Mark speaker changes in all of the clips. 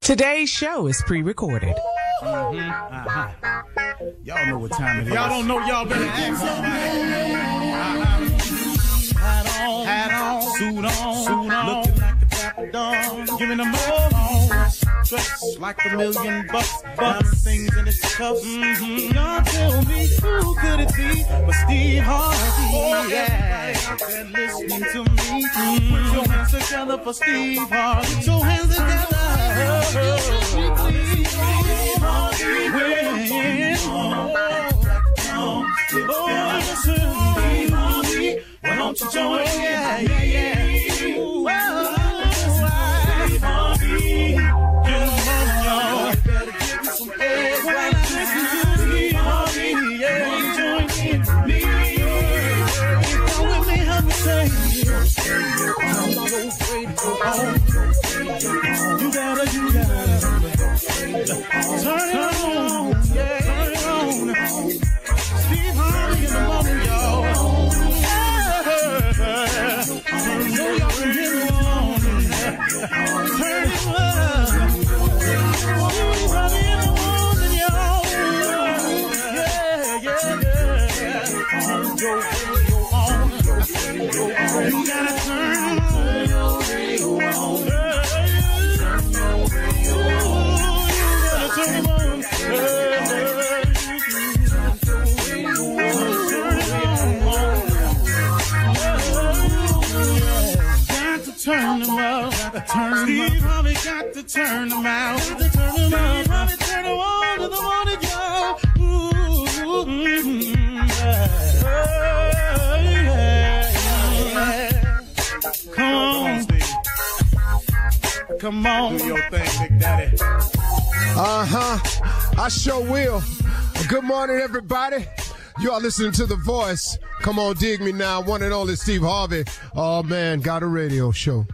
Speaker 1: Today's show is pre-recorded.
Speaker 2: Y'all know what time it is. Y'all don't know, y'all better ask somebody. Hat on, suit on, looking like the Dapper Dawn, giving them all dressed like $1,000,000, diamond things in its cuffs. Y'all tell me who could it be but Steve Harvey? Oh yeah, out there listening to me. Put your hands together for Steve Harvey. Put your hands together. Steve Harvey, why don't you join? Yeah. Steve Harvey, get on, y'all. Better give me some eggs right now. Steve Harvey, yeah, join in me. Come with me, help me say, I'm not afraid to go home. You gotta turn it on, yeah, turn it on. Steve Harvey in the morning, y'all. Turn them up, Steve Harvey got to turn them out. Steve Harvey turn them on to the morning, y'all. Come on, Steve. Come on, do your thing, Big Daddy.
Speaker 3: I sure will. Good morning, everybody. You are listening to The Voice. Come on, dig me now. One and only Steve Harvey. Oh, man, got a radio show.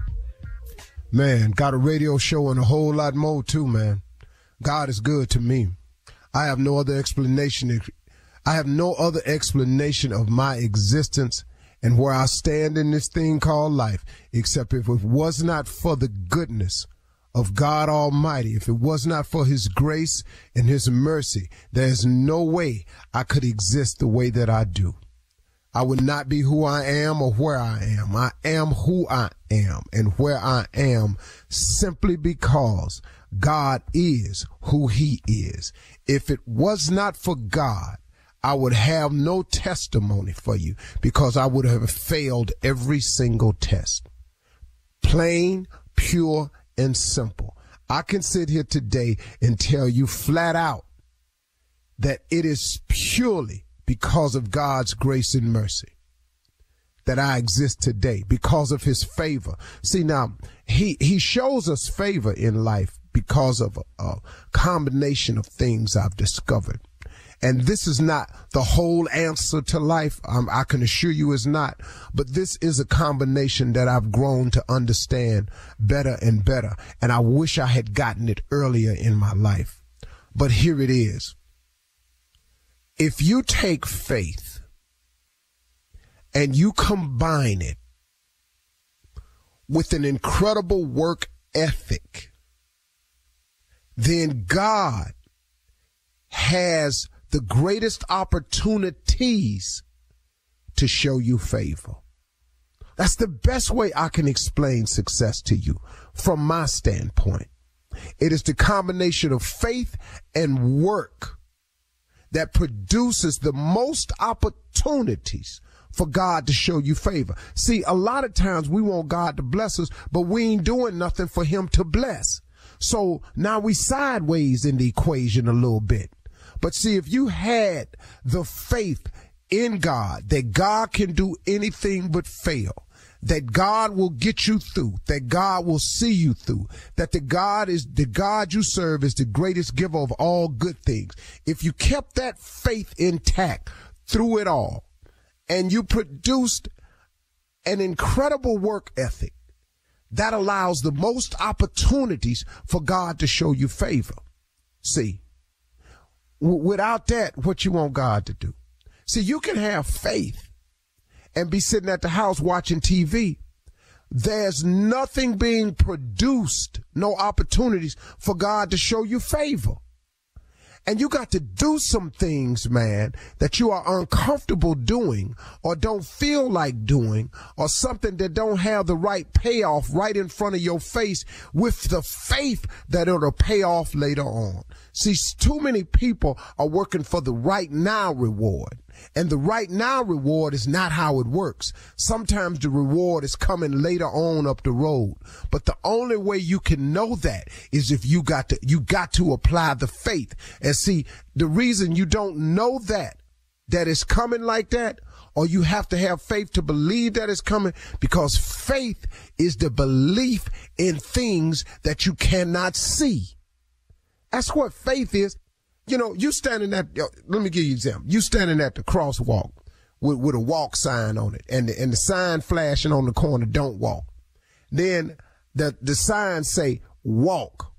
Speaker 3: Man, got a radio show and a whole lot more, too, man. God is good to me. I have no other explanation. I have no other explanation of my existence and where I stand in this thing called life, except if it was not for the goodness of God Almighty, if it was not for his grace and his mercy, there's no way I could exist the way that I do. I would not be who I am or where I am. I am who I am and where I am simply because God is who he is. If it was not for God, I would have no testimony for you because I would have failed every single test. Plain, pure, and simple. I can sit here today and tell you flat out that it is purely because of God's grace and mercy that I exist today, because of his favor. See, now, he shows us favor in life because of a combination of things I've discovered. And this is not the whole answer to life. I can assure you it's not. But this is a combination that I've grown to understand better and better. And I wish I had gotten it earlier in my life. But here it is. If you take faith and you combine it with an incredible work ethic, then God has the greatest opportunities to show you favor. That's the best way I can explain success to you from my standpoint. It is the combination of faith and work that produces the most opportunities for God to show you favor. See, a lot of times we want God to bless us, but we ain't doing nothing for him to bless. So now we sideways in the equation a little bit. But see, if you had the faith in God, that God can do anything but fail, that God will get you through, that God will see you through, that the God you serve is the greatest giver of all good things. If you kept that faith intact through it all, and you produced an incredible work ethic, that allows the most opportunities for God to show you favor. See, without that, what you want God to do? See, you can have faith and be sitting at the house watching TV, there's nothing being produced, no opportunities for God to show you favor. And you got to do some things, man, that you are uncomfortable doing or don't feel like doing, or something that don't have the right payoff right in front of your face, with the faith that it'll pay off later on. See, too many people are working for the right now reward. And the right now reward is not how it works. Sometimes the reward is coming later on up the road. But the only way you can know that is if you got to apply the faith. And see, the reason you don't know that it's coming like that, or you have to have faith to believe that it's coming, because faith is the belief in things that you cannot see. That's what faith is. You know, you standing at, let me give you an example. You standing at the crosswalk with a walk sign on it, and the sign flashing on the corner, don't walk. Then the sign say, walk.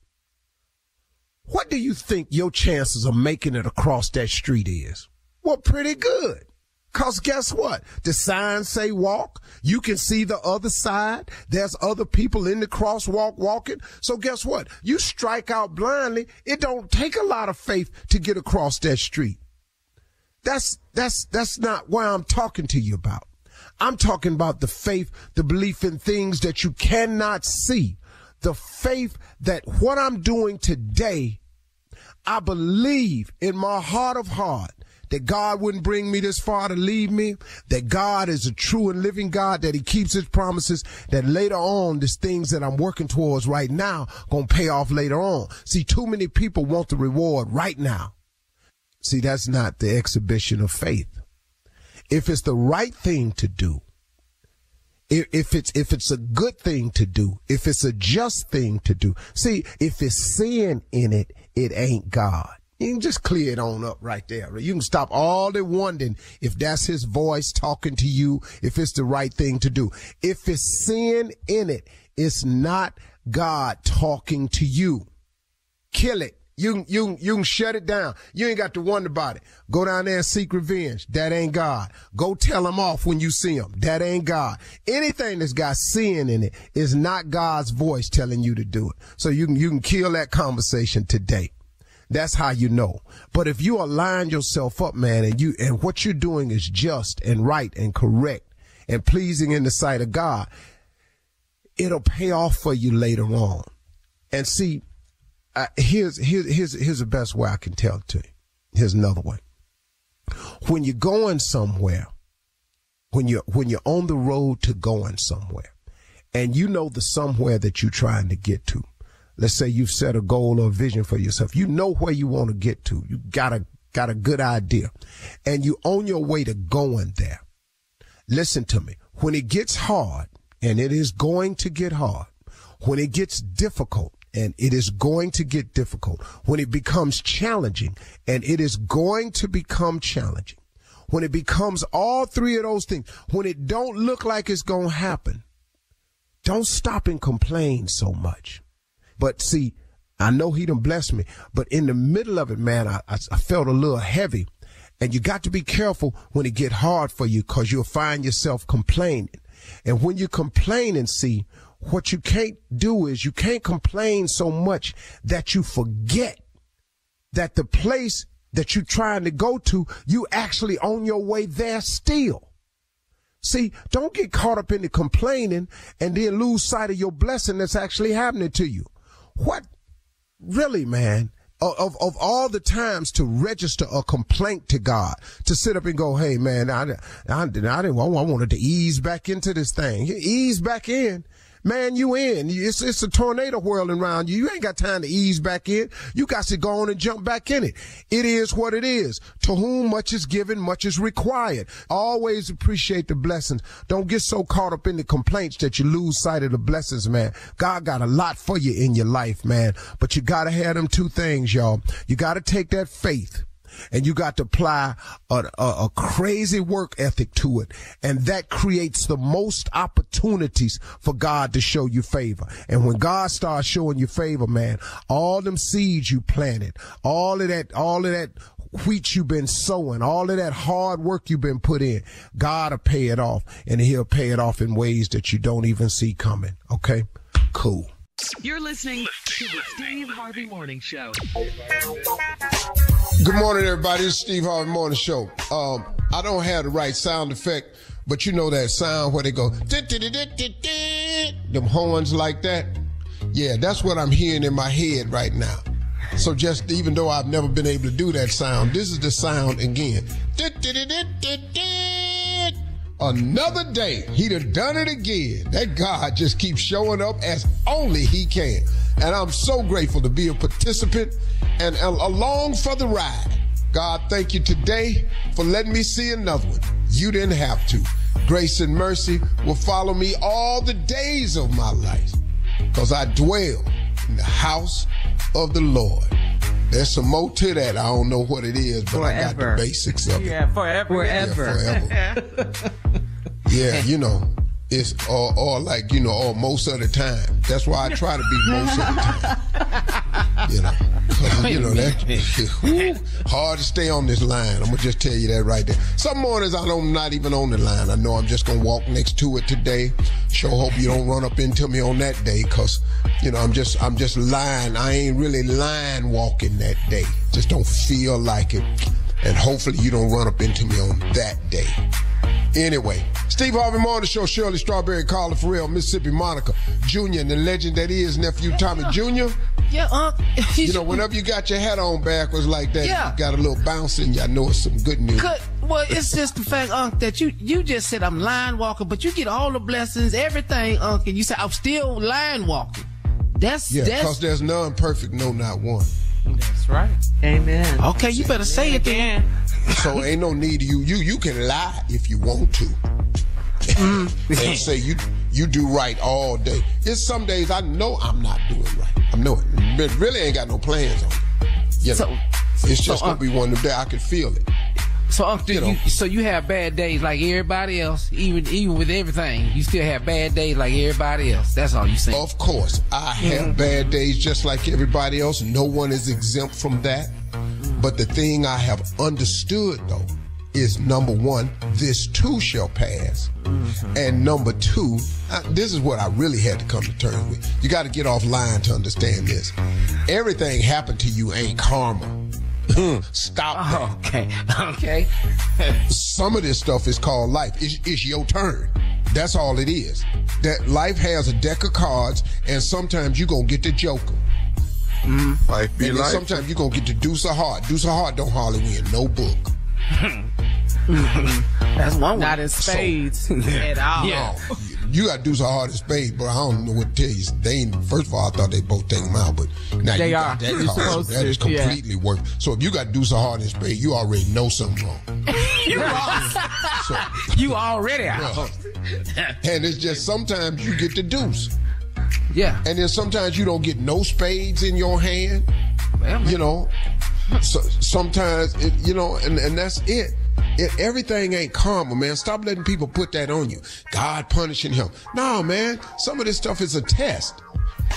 Speaker 3: What do you think your chances of making it across that street is? Well, pretty good. Cause guess what? The signs say walk. You can see the other side. There's other people in the crosswalk walking. So guess what? You strike out blindly. It don't take a lot of faith to get across that street. That's not what I'm talking to you about. I'm talking about the faith, the belief in things that you cannot see. The faith that what I'm doing today, I believe in my heart of heart that God wouldn't bring me this far to leave me, that God is a true and living God, that he keeps his promises, that later on, these things that I'm working towards right now gonna pay off later on. See, too many people want the reward right now. See, that's not the exhibition of faith. If it's the right thing to do, if it's a good thing to do, if it's a just thing to do, see, if it's sin in it, it ain't God. You can just clear it on up right there. You can stop all the wondering if that's his voice talking to you, if it's the right thing to do. If it's sin in it, it's not God talking to you. Kill it. You can shut it down. You ain't got to wonder about it. Go down there and seek revenge. That ain't God. Go tell him off when you see him. That ain't God. Anything that's got sin in it is not God's voice telling you to do it. So you can kill that conversation today. That's how you know. But if you align yourself up, man, and what you're doing is just and right and correct and pleasing in the sight of God, it'll pay off for you later on. And see, here's the best way I can tell it to you. Here's another way. When you're going somewhere, when you're on the road to going somewhere, and you know the somewhere that you're trying to get to. Let's say you've set a goal or a vision for yourself. You know where you want to get to. You got a good idea, and you on your way to going there. Listen to me. When it gets hard, and it is going to get hard, when it gets difficult, and it is going to get difficult, when it becomes challenging, and it is going to become challenging, when it becomes all three of those things, when it don't look like it's going to happen, don't stop and complain so much. But see, I know he done blessed me, but in the middle of it, man, I felt a little heavy. And you got to be careful when it get hard for you, because you'll find yourself complaining. And when you complain, and see, what you can't do is you can't complain so much that you forget that the place that you're trying to go to, you actually on your way there still. See, don't get caught up in the complaining and then lose sight of your blessing that's actually happening to you. What really, man, of all the times to register a complaint to God, to sit up and go, hey, man, I wanted to ease back into this thing. You ease back in. Man, you in. It's a tornado whirling around you. You ain't got time to ease back in. You got to go on and jump back in it. It is what it is. To whom much is given, much is required. Always appreciate the blessings. Don't get so caught up in the complaints that you lose sight of the blessings, man. God got a lot for you in your life, man. But you got to have them two things, y'all. You got to take that faith, and you got to apply a crazy work ethic to it. And that creates the most opportunities for God to show you favor. And when God starts showing you favor, man, all them seeds you planted, all of that wheat you've been sowing, all of that hard work you've been put in, God will pay it off, and he'll pay it off in ways that you don't even see coming. Okay? Cool.
Speaker 1: You're listening to the Steve Harvey Morning Show.
Speaker 3: Good morning, everybody. It's Steve Harvey Morning Show. I don't have the right sound effect, but you know that sound where they go, them horns like that? Yeah, that's what I'm hearing in my head right now. So just even though I've never been able to do that sound, this is the sound again. Another day, he done it again. That God just keeps showing up as only he can. And I'm so grateful to be a participant and along for the ride. God, thank you today for letting me see another one. You didn't have to. Grace and mercy will follow me all the days of my life, because I dwell in the house of the Lord. There's some more to that. I don't know what it is, but forever. I got the basics of it.
Speaker 1: Yeah, forever.
Speaker 3: Yeah, forever. Yeah, you know, it's or like, you know, or most of the time. That's why I try to be most of the time. You know, that's hard to stay on this line. I'm going to just tell you that right there. Some mornings I'm not even on the line. I know I'm just going to walk next to it today. Sure hope you don't run up into me on that day, because, you know, I'm just lying. I ain't really line walking that day. Just don't feel like it. And hopefully you don't run up into me on that day. Anyway, Steve Harvey Morning Show, Shirley Strawberry, Carla Farrell, Mississippi Monica Jr., and the legend that is nephew Tommy Jr.
Speaker 4: Yeah,
Speaker 3: you know, whenever you got your hat on backwards like that,
Speaker 4: yeah,
Speaker 3: you got a little bounce in you. I know it's some good news.
Speaker 4: Well, it's just the fact, that you just said I'm line walking, but you get all the blessings, everything, and you say I'm still line walking. That's
Speaker 3: because there's none perfect, no, not one.
Speaker 1: That's right.
Speaker 4: Amen. Okay, you better say it then.
Speaker 3: So ain't no need to you can lie if you want to. And say you do right all day. It's some days I know I'm not doing right. I know it. But really ain't got no plans on it. You know, it's just gonna be one of them days I can feel it.
Speaker 4: So, so you have bad days like everybody else, even with everything. You still have bad days like everybody else. That's all you saying.
Speaker 3: Of course, I have bad days just like everybody else. No one is exempt from that. But the thing I have understood, though, is number one, this too shall pass. And number two, this is what I really had to come to terms with. You got to get offline to understand this. Everything happened to you ain't karma. Stop that.
Speaker 4: Okay.
Speaker 3: Some of this stuff is called life. It's your turn. That's all it is. That life has a deck of cards, and sometimes you're going to get the joker.
Speaker 5: Life be
Speaker 3: and
Speaker 5: life.
Speaker 3: Sometimes you're going to get the deuce of heart. Deuce of heart don't hardly win no book.
Speaker 4: That's one.
Speaker 1: Not in spades at all.
Speaker 3: Yeah. You got deuce of heart and spades, but I don't know what to tell you. They ain't, first of all, I thought they both take them out, but now
Speaker 1: they
Speaker 3: you
Speaker 1: are.
Speaker 3: got that card. So that is completely worth. So if you got deuce of heart and spades, you already know something wrong.
Speaker 4: You lost.
Speaker 3: So,
Speaker 4: you already out.
Speaker 3: And it's just sometimes you get the deuce.
Speaker 4: Yeah.
Speaker 3: And then sometimes you don't get no spades in your hand.
Speaker 4: Well,
Speaker 3: you know, so sometimes, and that's it. Everything ain't karma, man. Stop letting people put that on you. God punishing him. No, man. Some of this stuff is a test.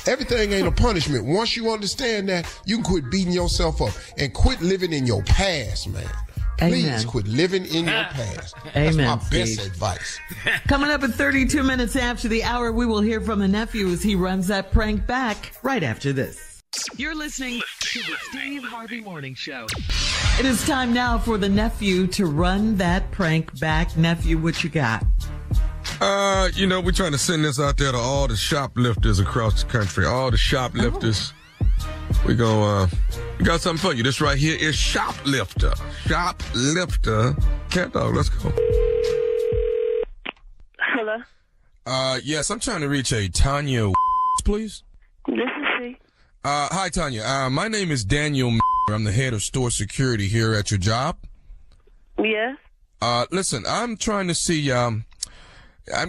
Speaker 3: Everything ain't a punishment. Once you understand that, you can quit beating yourself up and quit living in your past, man. Please quit living in your past. That's my best advice.
Speaker 6: Coming up at 32 minutes after the hour, we will hear from the nephew as he runs that prank back right after this.
Speaker 1: You're listening to the Steve Harvey Morning Show.
Speaker 6: It is time now for the nephew to run that prank back. Nephew, what you got?
Speaker 5: We're trying to send this out there to all the shoplifters across the country. All the shoplifters. We got something for you. This right here is Shoplifter. Shoplifter. Cat dog, let's go.
Speaker 7: Hello?
Speaker 5: Yes, I'm trying to reach a Tanya, please.
Speaker 7: This is she.
Speaker 5: Hi, Tanya. My name is Daniel. I'm the head of store security here at your job.
Speaker 7: Yes?
Speaker 5: Listen, I'm trying to see, I'm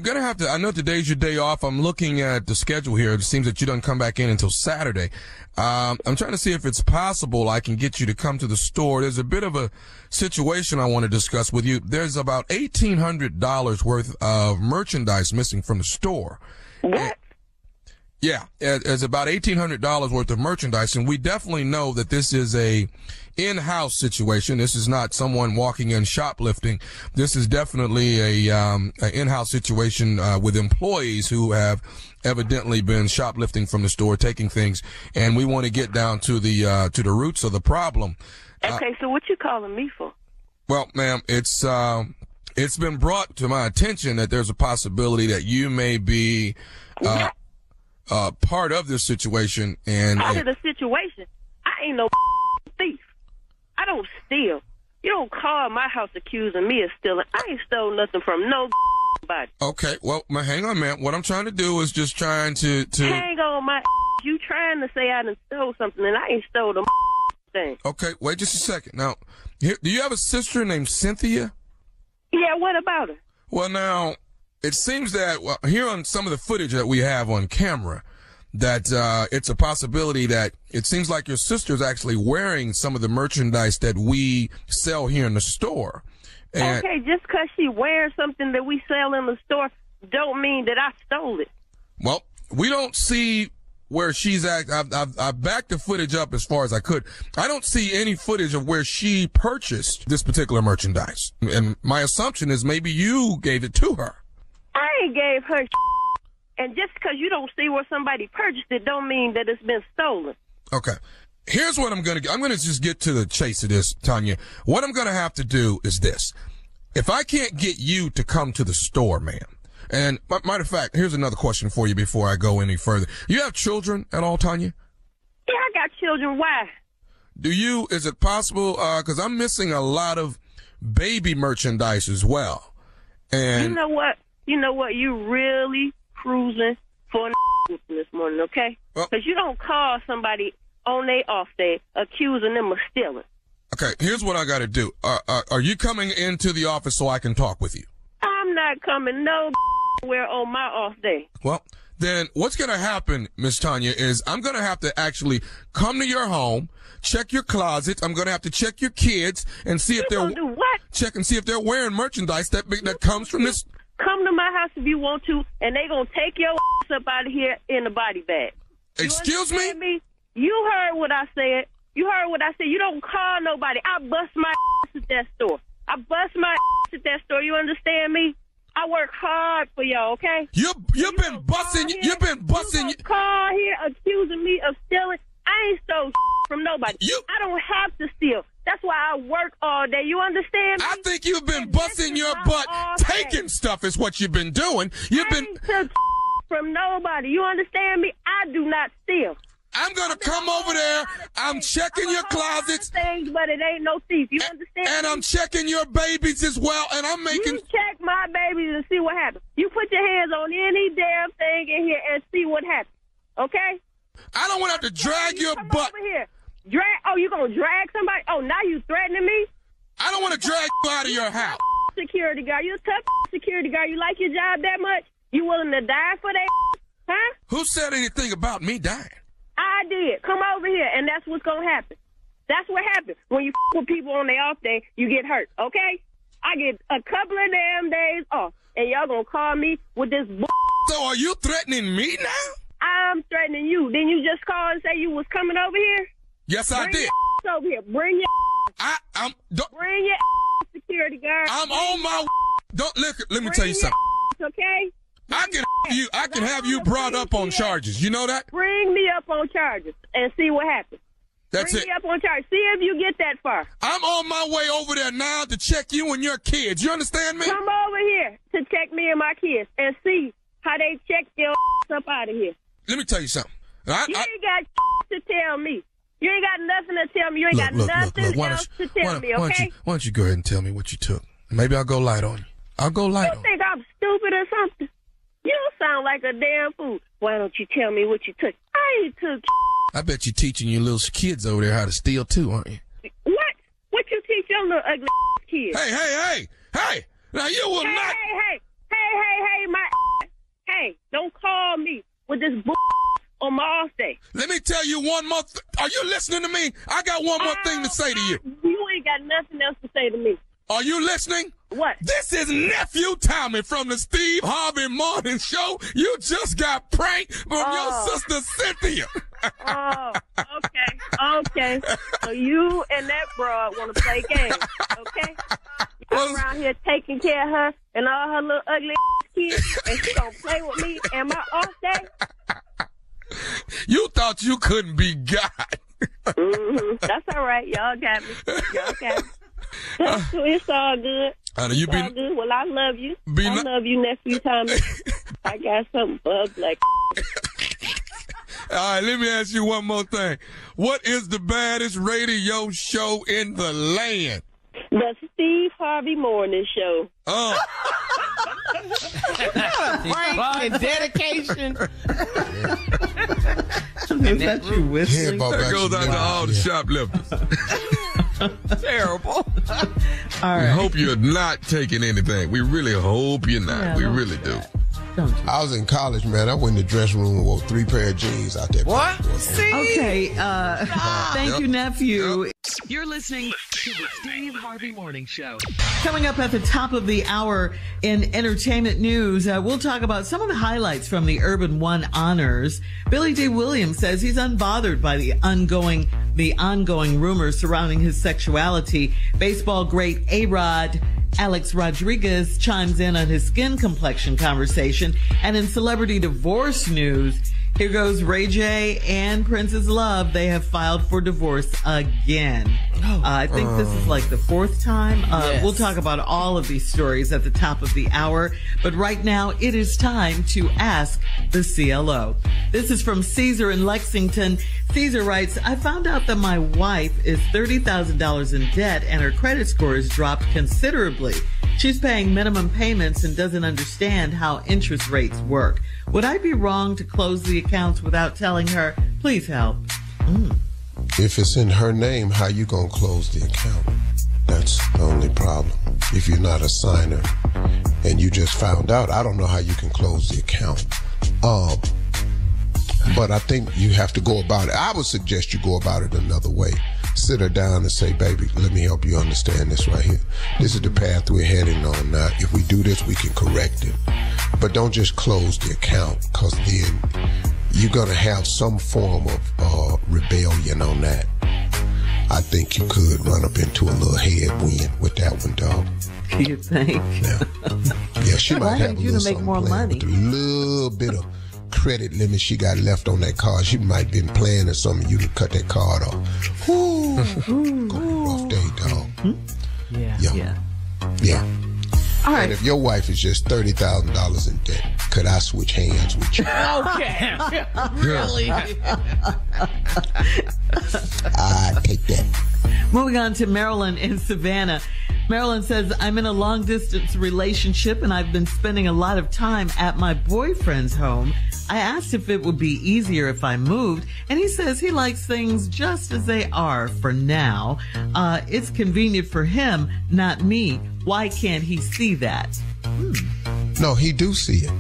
Speaker 5: gonna have to, I know today's your day off. I'm looking at the schedule here. It seems that you don't come back in until Saturday. I'm trying to see if it's possible I can get you to come to the store. There's a bit of a situation I want to discuss with you. There's about $1,800 worth of merchandise missing from the store.
Speaker 7: What?
Speaker 5: Yeah, it's about $1,800 worth of merchandise, and we definitely know that this is a in-house situation. This is not someone walking in shoplifting. This is definitely an in-house situation with employees who have evidently been shoplifting from the store, taking things, and we want to get down to the roots of the problem.
Speaker 7: Okay, so what you calling me for?
Speaker 5: Well, ma'am, it's been brought to my attention that there's a possibility that you may be part of this situation. And
Speaker 7: part of the situation? I ain't no thief. I don't steal. You don't call my house accusing me of stealing. I ain't stole nothing from nobody.
Speaker 5: Okay, well, hang on, man. What I'm trying to do is just trying to...
Speaker 7: Hang on, my... You trying to say I done stole something, and I ain't stole the thing.
Speaker 5: Okay, wait just a second. Now, do you have a sister named Cynthia?
Speaker 7: Yeah, what about her?
Speaker 5: Well, now, it seems that here on some of the footage that we have on camera, that it's a possibility that it seems like your sister's actually wearing some of the merchandise that we sell here in the store. And
Speaker 7: okay, just because she wears something that we sell in the store don't mean that I stole it.
Speaker 5: Well, we don't see where she's at. I've backed the footage up as far as I could. I don't see any footage of where she purchased this particular merchandise. And my assumption is maybe you gave it to her.
Speaker 7: I ain't gave her and just because you don't see where somebody purchased it don't mean that it's been stolen.
Speaker 5: Okay. Here's what I'm going to just get to the chase of this, Tanya. What I'm going to have to do is this. If I can't get you to come to the store, ma'am, and matter of fact, here's another question for you before I go any further. You have children at all, Tanya?
Speaker 7: Yeah, I got children. Why?
Speaker 5: Is it possible, because I'm missing a lot of baby merchandise as well. And
Speaker 7: you know what? You really cruising for this morning, okay? Because you don't call somebody on their off day accusing them of stealing.
Speaker 5: Okay, here's what I got to do. Are you coming into the office so I can talk with you?
Speaker 7: I'm not coming nowhere on my off day.
Speaker 5: Well, then what's going to happen, Miss Tanya, is I'm going to have to actually come to your home, check your closet. I'm going to have to check your kids and see if they're
Speaker 7: do what?
Speaker 5: Check and see if they're wearing merchandise that comes from this.
Speaker 7: Come to my house if you want to, and they gonna take your ass up out of here in a body bag.
Speaker 5: Excuse me?
Speaker 7: You heard what I said. You don't call nobody. I bust my ass at that store. You understand me? I work hard for y'all, okay?
Speaker 5: You've been busting. You
Speaker 7: call here accusing me of stealing. I ain't stole from nobody. I don't have to steal. That's why I work all day. You understand me?
Speaker 5: I think you've been busting your butt. Taking stuff is what you've been doing. You've been
Speaker 7: took from nobody. You understand me? I do not steal.
Speaker 5: I'm going to come over there. I'm checking your closets.
Speaker 7: Things, but it ain't no thief. You understand?
Speaker 5: And I'm checking your babies as well. And I'm making.
Speaker 7: You check my babies and see what happens. You put your hands on any damn thing in here and see what happens. Okay?
Speaker 5: I don't want to have to drag your butt.
Speaker 7: Over here. You gonna drag somebody? Oh, now you threatening me?
Speaker 5: I don't want to drag you out of your house.
Speaker 7: Security guard. You a tough security guard. You like your job that much? You willing to die for that? Huh?
Speaker 5: Who said anything about me dying?
Speaker 7: I did. Come over here, and that's what's gonna happen. That's what happens. When you with people on their off day, you get hurt, okay? I get a couple of damn days off, and y'all gonna call me with this
Speaker 5: So are you threatening me now?
Speaker 7: I'm threatening you. Didn't you just call and say you was coming over here?
Speaker 5: Yes, I did.
Speaker 7: Over here. Bring your Bring your security guard.
Speaker 5: I'm on my let me tell you something.
Speaker 7: Okay?
Speaker 5: I can have you brought up on charges. You know that?
Speaker 7: Bring me up on charges and see what happens.
Speaker 5: Bring me
Speaker 7: up on charges. See if you get that far.
Speaker 5: I'm on my way over there now to check you and your kids. You understand me?
Speaker 7: Come over here to check me and my kids and see how they check your up out of here.
Speaker 5: Let me tell you something.
Speaker 7: You ain't got to tell me. You ain't got nothing to tell me. You ain't got nothing else to tell me, okay?
Speaker 5: Why don't you go ahead and tell me what you took? Maybe I'll go light on you.
Speaker 7: You think I'm stupid or something? You don't sound like a damn fool. Why don't you tell me what you took? I ain't took.
Speaker 5: I bet you're teaching your little kids over there how to steal too, aren't you?
Speaker 7: What? What you teach your little ugly kids?
Speaker 5: Hey! Now you will not.
Speaker 7: Hey! Don't call me with this on my off day.
Speaker 5: Let me tell you one more. Are you listening to me? I got one more thing to say to you.
Speaker 7: You ain't got nothing else to say to me.
Speaker 5: Are you listening?
Speaker 7: What?
Speaker 5: This is Nephew Tommy from the Steve Harvey Morning Show. You just got pranked from your sister Cynthia.
Speaker 7: Oh, okay. So you and that broad want to play games, okay? I'm around here taking care of her and all her little ugly kids, and she gonna play with me and my off day?
Speaker 5: You thought you couldn't be God.
Speaker 7: That's all right. Y'all got me. It's all good.
Speaker 5: You
Speaker 7: all good. Well, I love you. I love you, Nephew Tommy. I got something for like.
Speaker 5: All right, let me ask you one more thing. What is the baddest radio show in the land?
Speaker 7: The Steve Harvey Morning Show.
Speaker 5: Oh.
Speaker 4: Frank and dedication.
Speaker 6: Is that you whistling?
Speaker 5: That goes out to all the shoplifters.
Speaker 4: Terrible.
Speaker 6: All right.
Speaker 5: We hope you're not taking anything. We really hope you're not. We really do.
Speaker 3: I was in college, man. I went in the dressing room and wore 3 pair of jeans out there.
Speaker 4: What? See?
Speaker 6: Okay. Thank you, nephew.
Speaker 1: Yep. You're listening to the Steve Harvey Morning Show.
Speaker 6: Coming up at the top of the hour in entertainment news, we'll talk about some of the highlights from the Urban One Honors. Billy D. Williams says he's unbothered by the ongoing rumors surrounding his sexuality. Baseball great A-Rod Alex Rodriguez chimes in on his skin complexion conversation. And in celebrity divorce news, here goes Ray J and Prince's Love. They have filed for divorce again. I think this is like the 4th time.
Speaker 4: Yes.
Speaker 6: We'll talk about all of these stories at the top of the hour. But right now, it is time to ask the CLO. This is from Caesar in Lexington. Caesar writes, I found out that my wife is $30,000 in debt and her credit score has dropped considerably. She's paying minimum payments and doesn't understand how interest rates work. Would I be wrong to close the accounts without telling her? Please help.
Speaker 3: If it's in her name, how you gonna close the account? That's the only problem. If you're not a signer and you just found out, I don't know how you can close the account. But I think you have to go about it. I would suggest you go about it another way. Sit her down and say, baby, let me help you understand this right here. This is the path we're heading on now. If we do this, we can correct it. But don't just close the account, because then you're going to have some form of rebellion on that. I think you could run up into a little headwind with that one, dog.
Speaker 6: You think?
Speaker 3: Yeah, she might have a
Speaker 6: you
Speaker 3: little
Speaker 6: to make
Speaker 3: something
Speaker 6: more
Speaker 3: planned
Speaker 6: money.
Speaker 3: with a little bit of credit limit she got left on that card. She might have been playing or something. You can cut that card off. Ooh. Rough day, dog. Yeah.
Speaker 6: All right.
Speaker 3: And if your wife is just $30,000 in debt, could I switch hands with you?
Speaker 4: Okay. Really?
Speaker 3: I take that.
Speaker 6: Moving on to Marilyn in Savannah. Marilyn says, I'm in a long-distance relationship and I've been spending a lot of time at my boyfriend's home. I asked if it would be easier if I moved, and he says he likes things just as they are for now. It's convenient for him, not me. Why can't he see that?
Speaker 3: No, he do see it.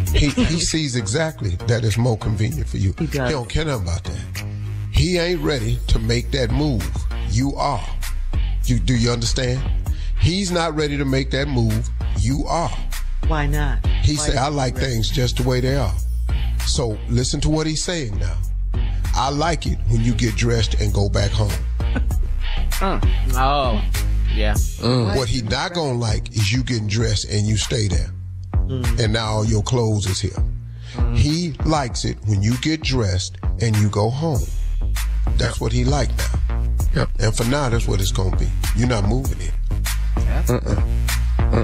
Speaker 3: He sees exactly that it's more convenient for you.
Speaker 6: He does.
Speaker 3: He don't care nothing about that. He ain't ready to make that move. You are. Do you understand? He's not ready to make that move. You are.
Speaker 6: Why not?
Speaker 3: He said, I like things just the way they are. So listen to what he's saying now. I like it when you get dressed and go back home.
Speaker 4: Oh, yeah.
Speaker 3: What he not gonna like is you getting dressed and you stay there. And now all your clothes is here. He likes it when you get dressed and you go home. That's what he like now.
Speaker 5: Yep.
Speaker 3: And for now, that's what it's gonna be. You're not moving it.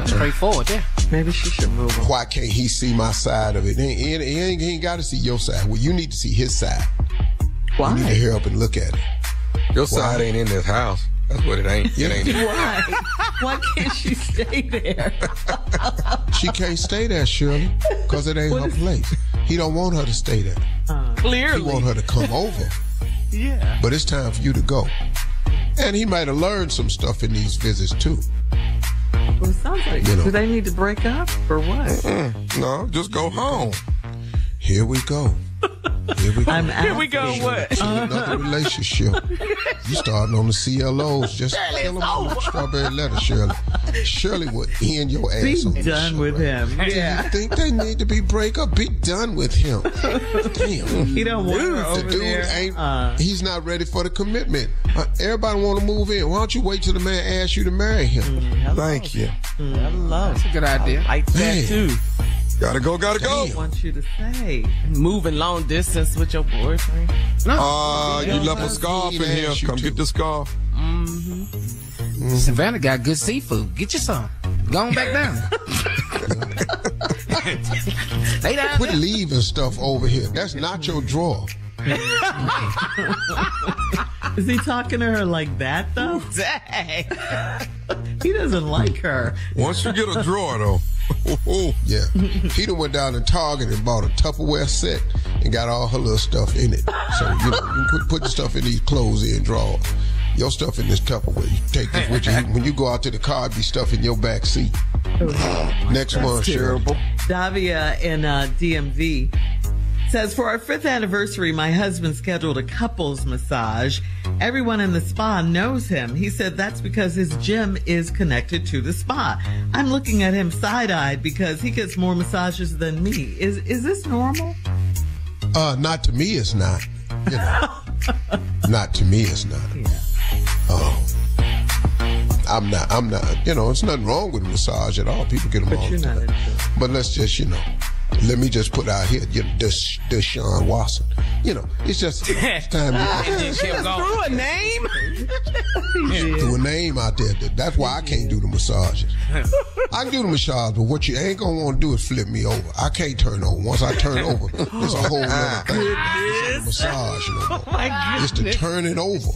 Speaker 4: Straightforward, yeah.
Speaker 6: Maybe she should move on.
Speaker 3: Why can't he see my side of it? He ain't got to see your side. Well, you need to see his side.
Speaker 6: Why?
Speaker 3: You need to hurry up and look at it.
Speaker 5: Your side ain't in this house. That's what it ain't. It ain't.
Speaker 6: Why? Why can't she stay there?
Speaker 3: She can't stay there, Shirley, because it ain't her place. He don't want her to stay there. He
Speaker 4: Clearly.
Speaker 3: want her to come over.
Speaker 6: Yeah.
Speaker 3: But it's time for you to go. And he might have learned some stuff in these visits, too.
Speaker 6: Well, it sounds like,
Speaker 3: You know.
Speaker 6: do they need to break up or what?
Speaker 5: No, just go home.
Speaker 3: Here we go. Here we go.
Speaker 6: Here we go.
Speaker 3: What? Another relationship. You starting on the CLOs. Just kill them on the strawberry letter, Shirley. Shirley would end your ass.
Speaker 6: Be
Speaker 3: on the
Speaker 6: done
Speaker 3: show,
Speaker 6: with
Speaker 3: right?
Speaker 6: him. Yeah.
Speaker 3: You think they need to be break up? Be done with him. Damn.
Speaker 6: He don't want her over
Speaker 3: The dude
Speaker 6: there.
Speaker 3: ain't. He's not ready for the commitment. Everybody want to move in. Why don't you wait till the man asks you to marry him?
Speaker 8: Thank you.
Speaker 1: Hello. That's a good idea.
Speaker 8: Like that
Speaker 3: Man.
Speaker 8: too. Gotta go.
Speaker 6: I want you to say.
Speaker 8: Moving long distance with your boyfriend.
Speaker 5: You left a scarf in here. Come get the scarf.
Speaker 4: Savannah got good seafood. Get you some. Go on back down. Lay down
Speaker 3: Quit
Speaker 4: there.
Speaker 3: leaving stuff over here. That's not your drawer.
Speaker 6: Is he talking to her like that, though?
Speaker 8: Dang.
Speaker 6: He doesn't like her.
Speaker 5: Once you get a drawer, though.
Speaker 3: Yeah. He done went down to Target and bought a Tupperware set and got all her little stuff in it. So, you can quit putting stuff in these clothes-in drawers. Your stuff in this Tupperware. You take this with you. When you go out to the car, be stuff in your back seat. Next one,
Speaker 8: Terrible.
Speaker 6: Davia in DMV says, for our 5th anniversary, my husband scheduled a couples massage. Everyone in the spa knows him. He said that's because his gym is connected to the spa. I'm looking at him side-eyed because he gets more massages than me. Is this normal?
Speaker 3: Not to me, it's not. You know. Not to me, it's not.
Speaker 6: Yeah.
Speaker 3: I'm not, it's nothing wrong with a massage at all. People get them all
Speaker 6: But
Speaker 3: the
Speaker 6: you're not
Speaker 3: time.
Speaker 6: into it.
Speaker 3: But let's just, let me just put out here, Deshaun Watson. It's just it's time to
Speaker 8: Threw a name?
Speaker 3: do a name out there. That's why I can't do the massages. I can do the massage, but what you ain't going to want to do is flip me over. I can't turn over. Once I turn over, there's a whole other thing. It's not a massage no more.
Speaker 6: Oh, my
Speaker 3: It's to turn it over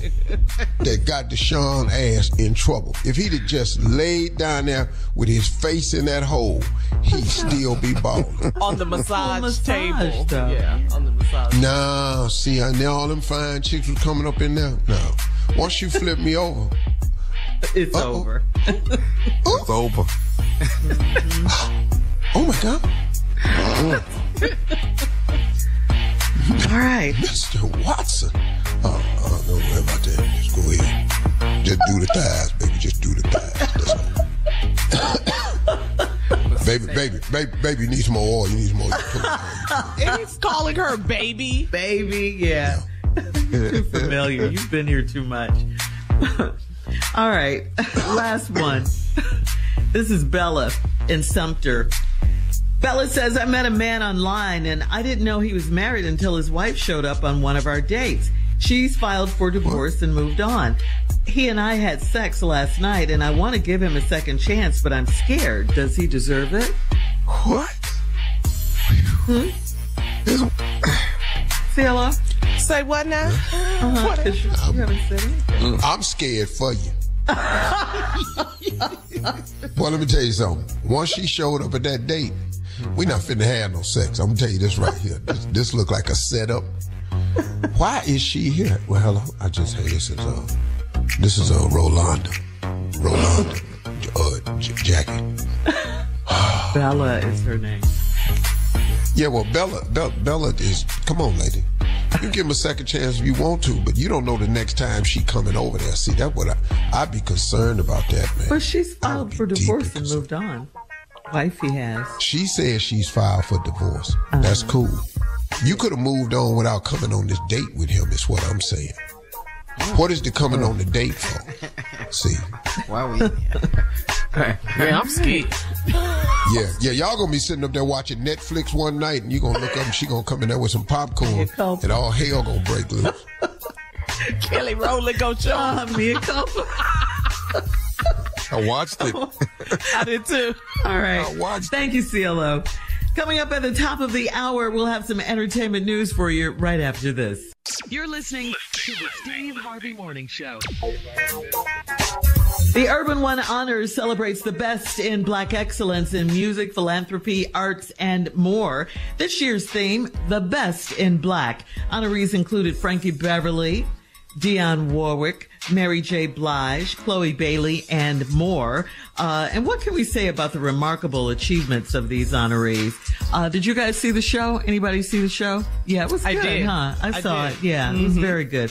Speaker 3: that got Deshaun ass in trouble. If he'd have just laid down there with his face in that hole, he'd still be balling.
Speaker 8: On the massage table.
Speaker 6: though.
Speaker 8: Yeah, on the massage.
Speaker 3: No, see, all them fine chicks was coming up in there. No. Once you flip me over,
Speaker 6: It's over.
Speaker 5: It's over.
Speaker 3: oh my God.
Speaker 6: All right.
Speaker 3: Mr. Watson. Don't worry about that. Just go ahead. Just do the thighs, baby. Just do the thighs. That's all. Baby, you need some more oil. You need some more oil.
Speaker 8: And he's calling her baby.
Speaker 6: Baby, yeah. Too familiar. You've been here too much. All right. Last one. This is Bella in Sumter. Bella says, I met a man online and I didn't know he was married until his wife showed up on one of our dates. She's filed for divorce and moved on. He and I had sex last night and I want to give him a second chance, but I'm scared. Does he deserve it?
Speaker 5: What?
Speaker 6: CLO?
Speaker 8: Say what now?
Speaker 6: You haven't said anything.
Speaker 3: I'm scared for you. Well, let me tell you something. Once she showed up at that date, we not finna have no sex. I'm gonna tell you this right here. This look like a setup. Why is she here? Well, hello. This is Rolanda, Jackie.
Speaker 6: Bella is her name.
Speaker 3: Yeah, well, Bella is. Come on, lady. You give him a second chance if you want to, but you don't know the next time she coming over there. See, that's what I'd be concerned about that, man.
Speaker 6: But she's filed for divorce and moved on. Wife he has.
Speaker 3: She says she's filed for divorce. That's cool. You could have moved on without coming on this date with him, is what I'm saying. What is the coming on the date for? See?
Speaker 4: Why we?
Speaker 8: Yeah, I'm scared.
Speaker 3: Yeah, y'all gonna be sitting up there watching Netflix one night and you gonna look up and she gonna come in there with some popcorn and all hell gonna break loose.
Speaker 8: Kelly Rowland go show.
Speaker 6: Mia culpa.
Speaker 5: I watched it.
Speaker 8: I did too.
Speaker 6: All right.
Speaker 5: I watched
Speaker 6: Thank you, CLO. Coming up at the top of the hour, we'll have some entertainment news for you right after this.
Speaker 1: You're listening to the Steve Harvey Morning Show.
Speaker 6: The Urban One Honors celebrates the best in Black excellence in music, philanthropy, arts, and more. This year's theme, the best in Black. Honorees included Frankie Beverly, Dionne Warwick, Mary J. Blige, Chloe Bailey, and more. And what can we say about the remarkable achievements of these honorees? Did you guys see the show? Anybody see the show? Yeah, it was good,
Speaker 8: I did.
Speaker 6: huh? I saw
Speaker 8: did.
Speaker 6: it. Yeah, it was very good.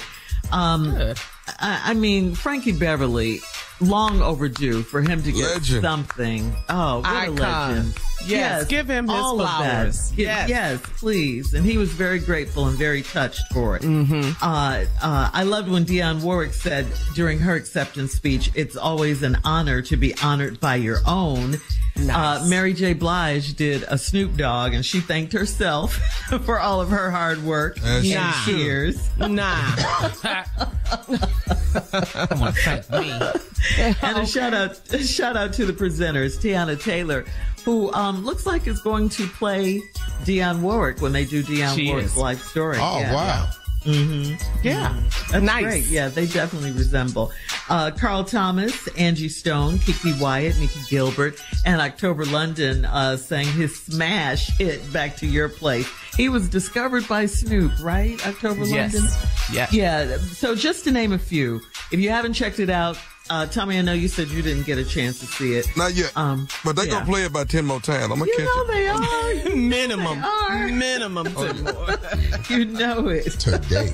Speaker 8: Good.
Speaker 6: I mean, Frankie Beverly, long overdue for him to get
Speaker 5: Legend.
Speaker 6: something. Oh, what
Speaker 8: Icon.
Speaker 6: a legend.
Speaker 8: Yes, give him his
Speaker 6: all
Speaker 8: flowers.
Speaker 6: Of that.
Speaker 8: Yes.
Speaker 6: Yes, please. And he was very grateful and very touched for it.
Speaker 8: Mm-hmm.
Speaker 6: I loved when Dionne Warwick said during her acceptance speech, it's always an honor to be honored by your own.
Speaker 8: Nice.
Speaker 6: Mary J. Blige did a Snoop Dogg, and she thanked herself for all of her hard work
Speaker 5: As
Speaker 6: and
Speaker 5: she should.
Speaker 6: years.
Speaker 8: Nah.
Speaker 4: Come on, thank me.
Speaker 6: And a shout out to the presenters, Tiana Taylor, who looks like is going to play Dionne Warwick when they do Dionne
Speaker 8: She
Speaker 6: Warwick's
Speaker 8: is.
Speaker 6: life story.
Speaker 3: Oh,
Speaker 6: Yeah.
Speaker 3: wow.
Speaker 8: Yeah.
Speaker 6: That's
Speaker 8: Nice.
Speaker 6: great. Yeah, they definitely resemble. Carl Thomas, Angie Stone, Kiki Wyatt, Nikki Gilbert, and October London sang his smash hit "Back to Your Place." He was discovered by Snoop, right? October
Speaker 8: Yes.
Speaker 6: London?
Speaker 8: Yes.
Speaker 6: Yeah. So just to name a few, if you haven't checked it out, Tommy, I know you said you didn't get a chance to see it.
Speaker 5: Not yet. But they're
Speaker 6: yeah.
Speaker 5: going to play it about 10 more times. I'm going to
Speaker 6: You
Speaker 5: catch
Speaker 6: know
Speaker 5: it.
Speaker 6: they are.
Speaker 8: Minimum.
Speaker 6: They are.
Speaker 8: Minimum 10 more.
Speaker 6: You know it.
Speaker 3: Today.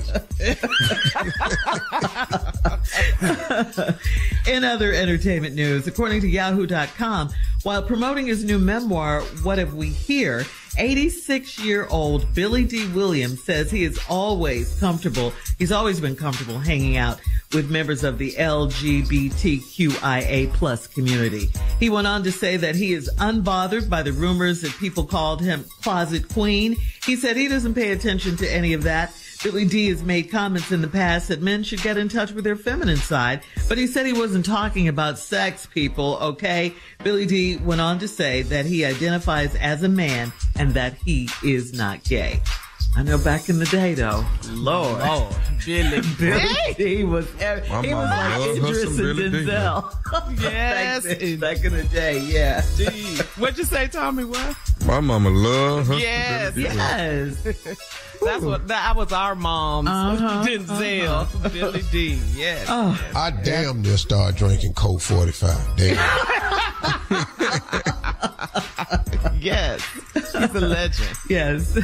Speaker 6: In other entertainment news, according to Yahoo.com, while promoting his new memoir, What Have We Here?, 86-year-old Billy D. Williams says he is always comfortable. He's always been comfortable hanging out with members of the LGBTQIA plus community. He went on to say that he is unbothered by the rumors that people called him Closet Queen. He said he doesn't pay attention to any of that. Billy D has made comments in the past that men should get in touch with their feminine side, but he said he wasn't talking about sex, people, okay? Billy D went on to say that he identifies as a man and that he is not gay. I know back in the day, though, Lord,
Speaker 8: Billy.
Speaker 6: Billy D was,
Speaker 5: My
Speaker 6: he was
Speaker 5: mama
Speaker 6: like
Speaker 5: loved her
Speaker 6: Idris
Speaker 5: some
Speaker 6: and
Speaker 5: Billy D.
Speaker 6: Denzel.
Speaker 8: Yes.
Speaker 6: back in the day, yeah.
Speaker 8: What'd you say, Tommy? What?
Speaker 5: My mama loved her. some
Speaker 8: Yes.
Speaker 5: Billy D.
Speaker 6: Yes.
Speaker 8: That was our mom's. Denzel. Billy D. Yes.
Speaker 3: I damn near started drinking Coke 45. Damn.
Speaker 8: Yes. He's a legend.
Speaker 6: Yes.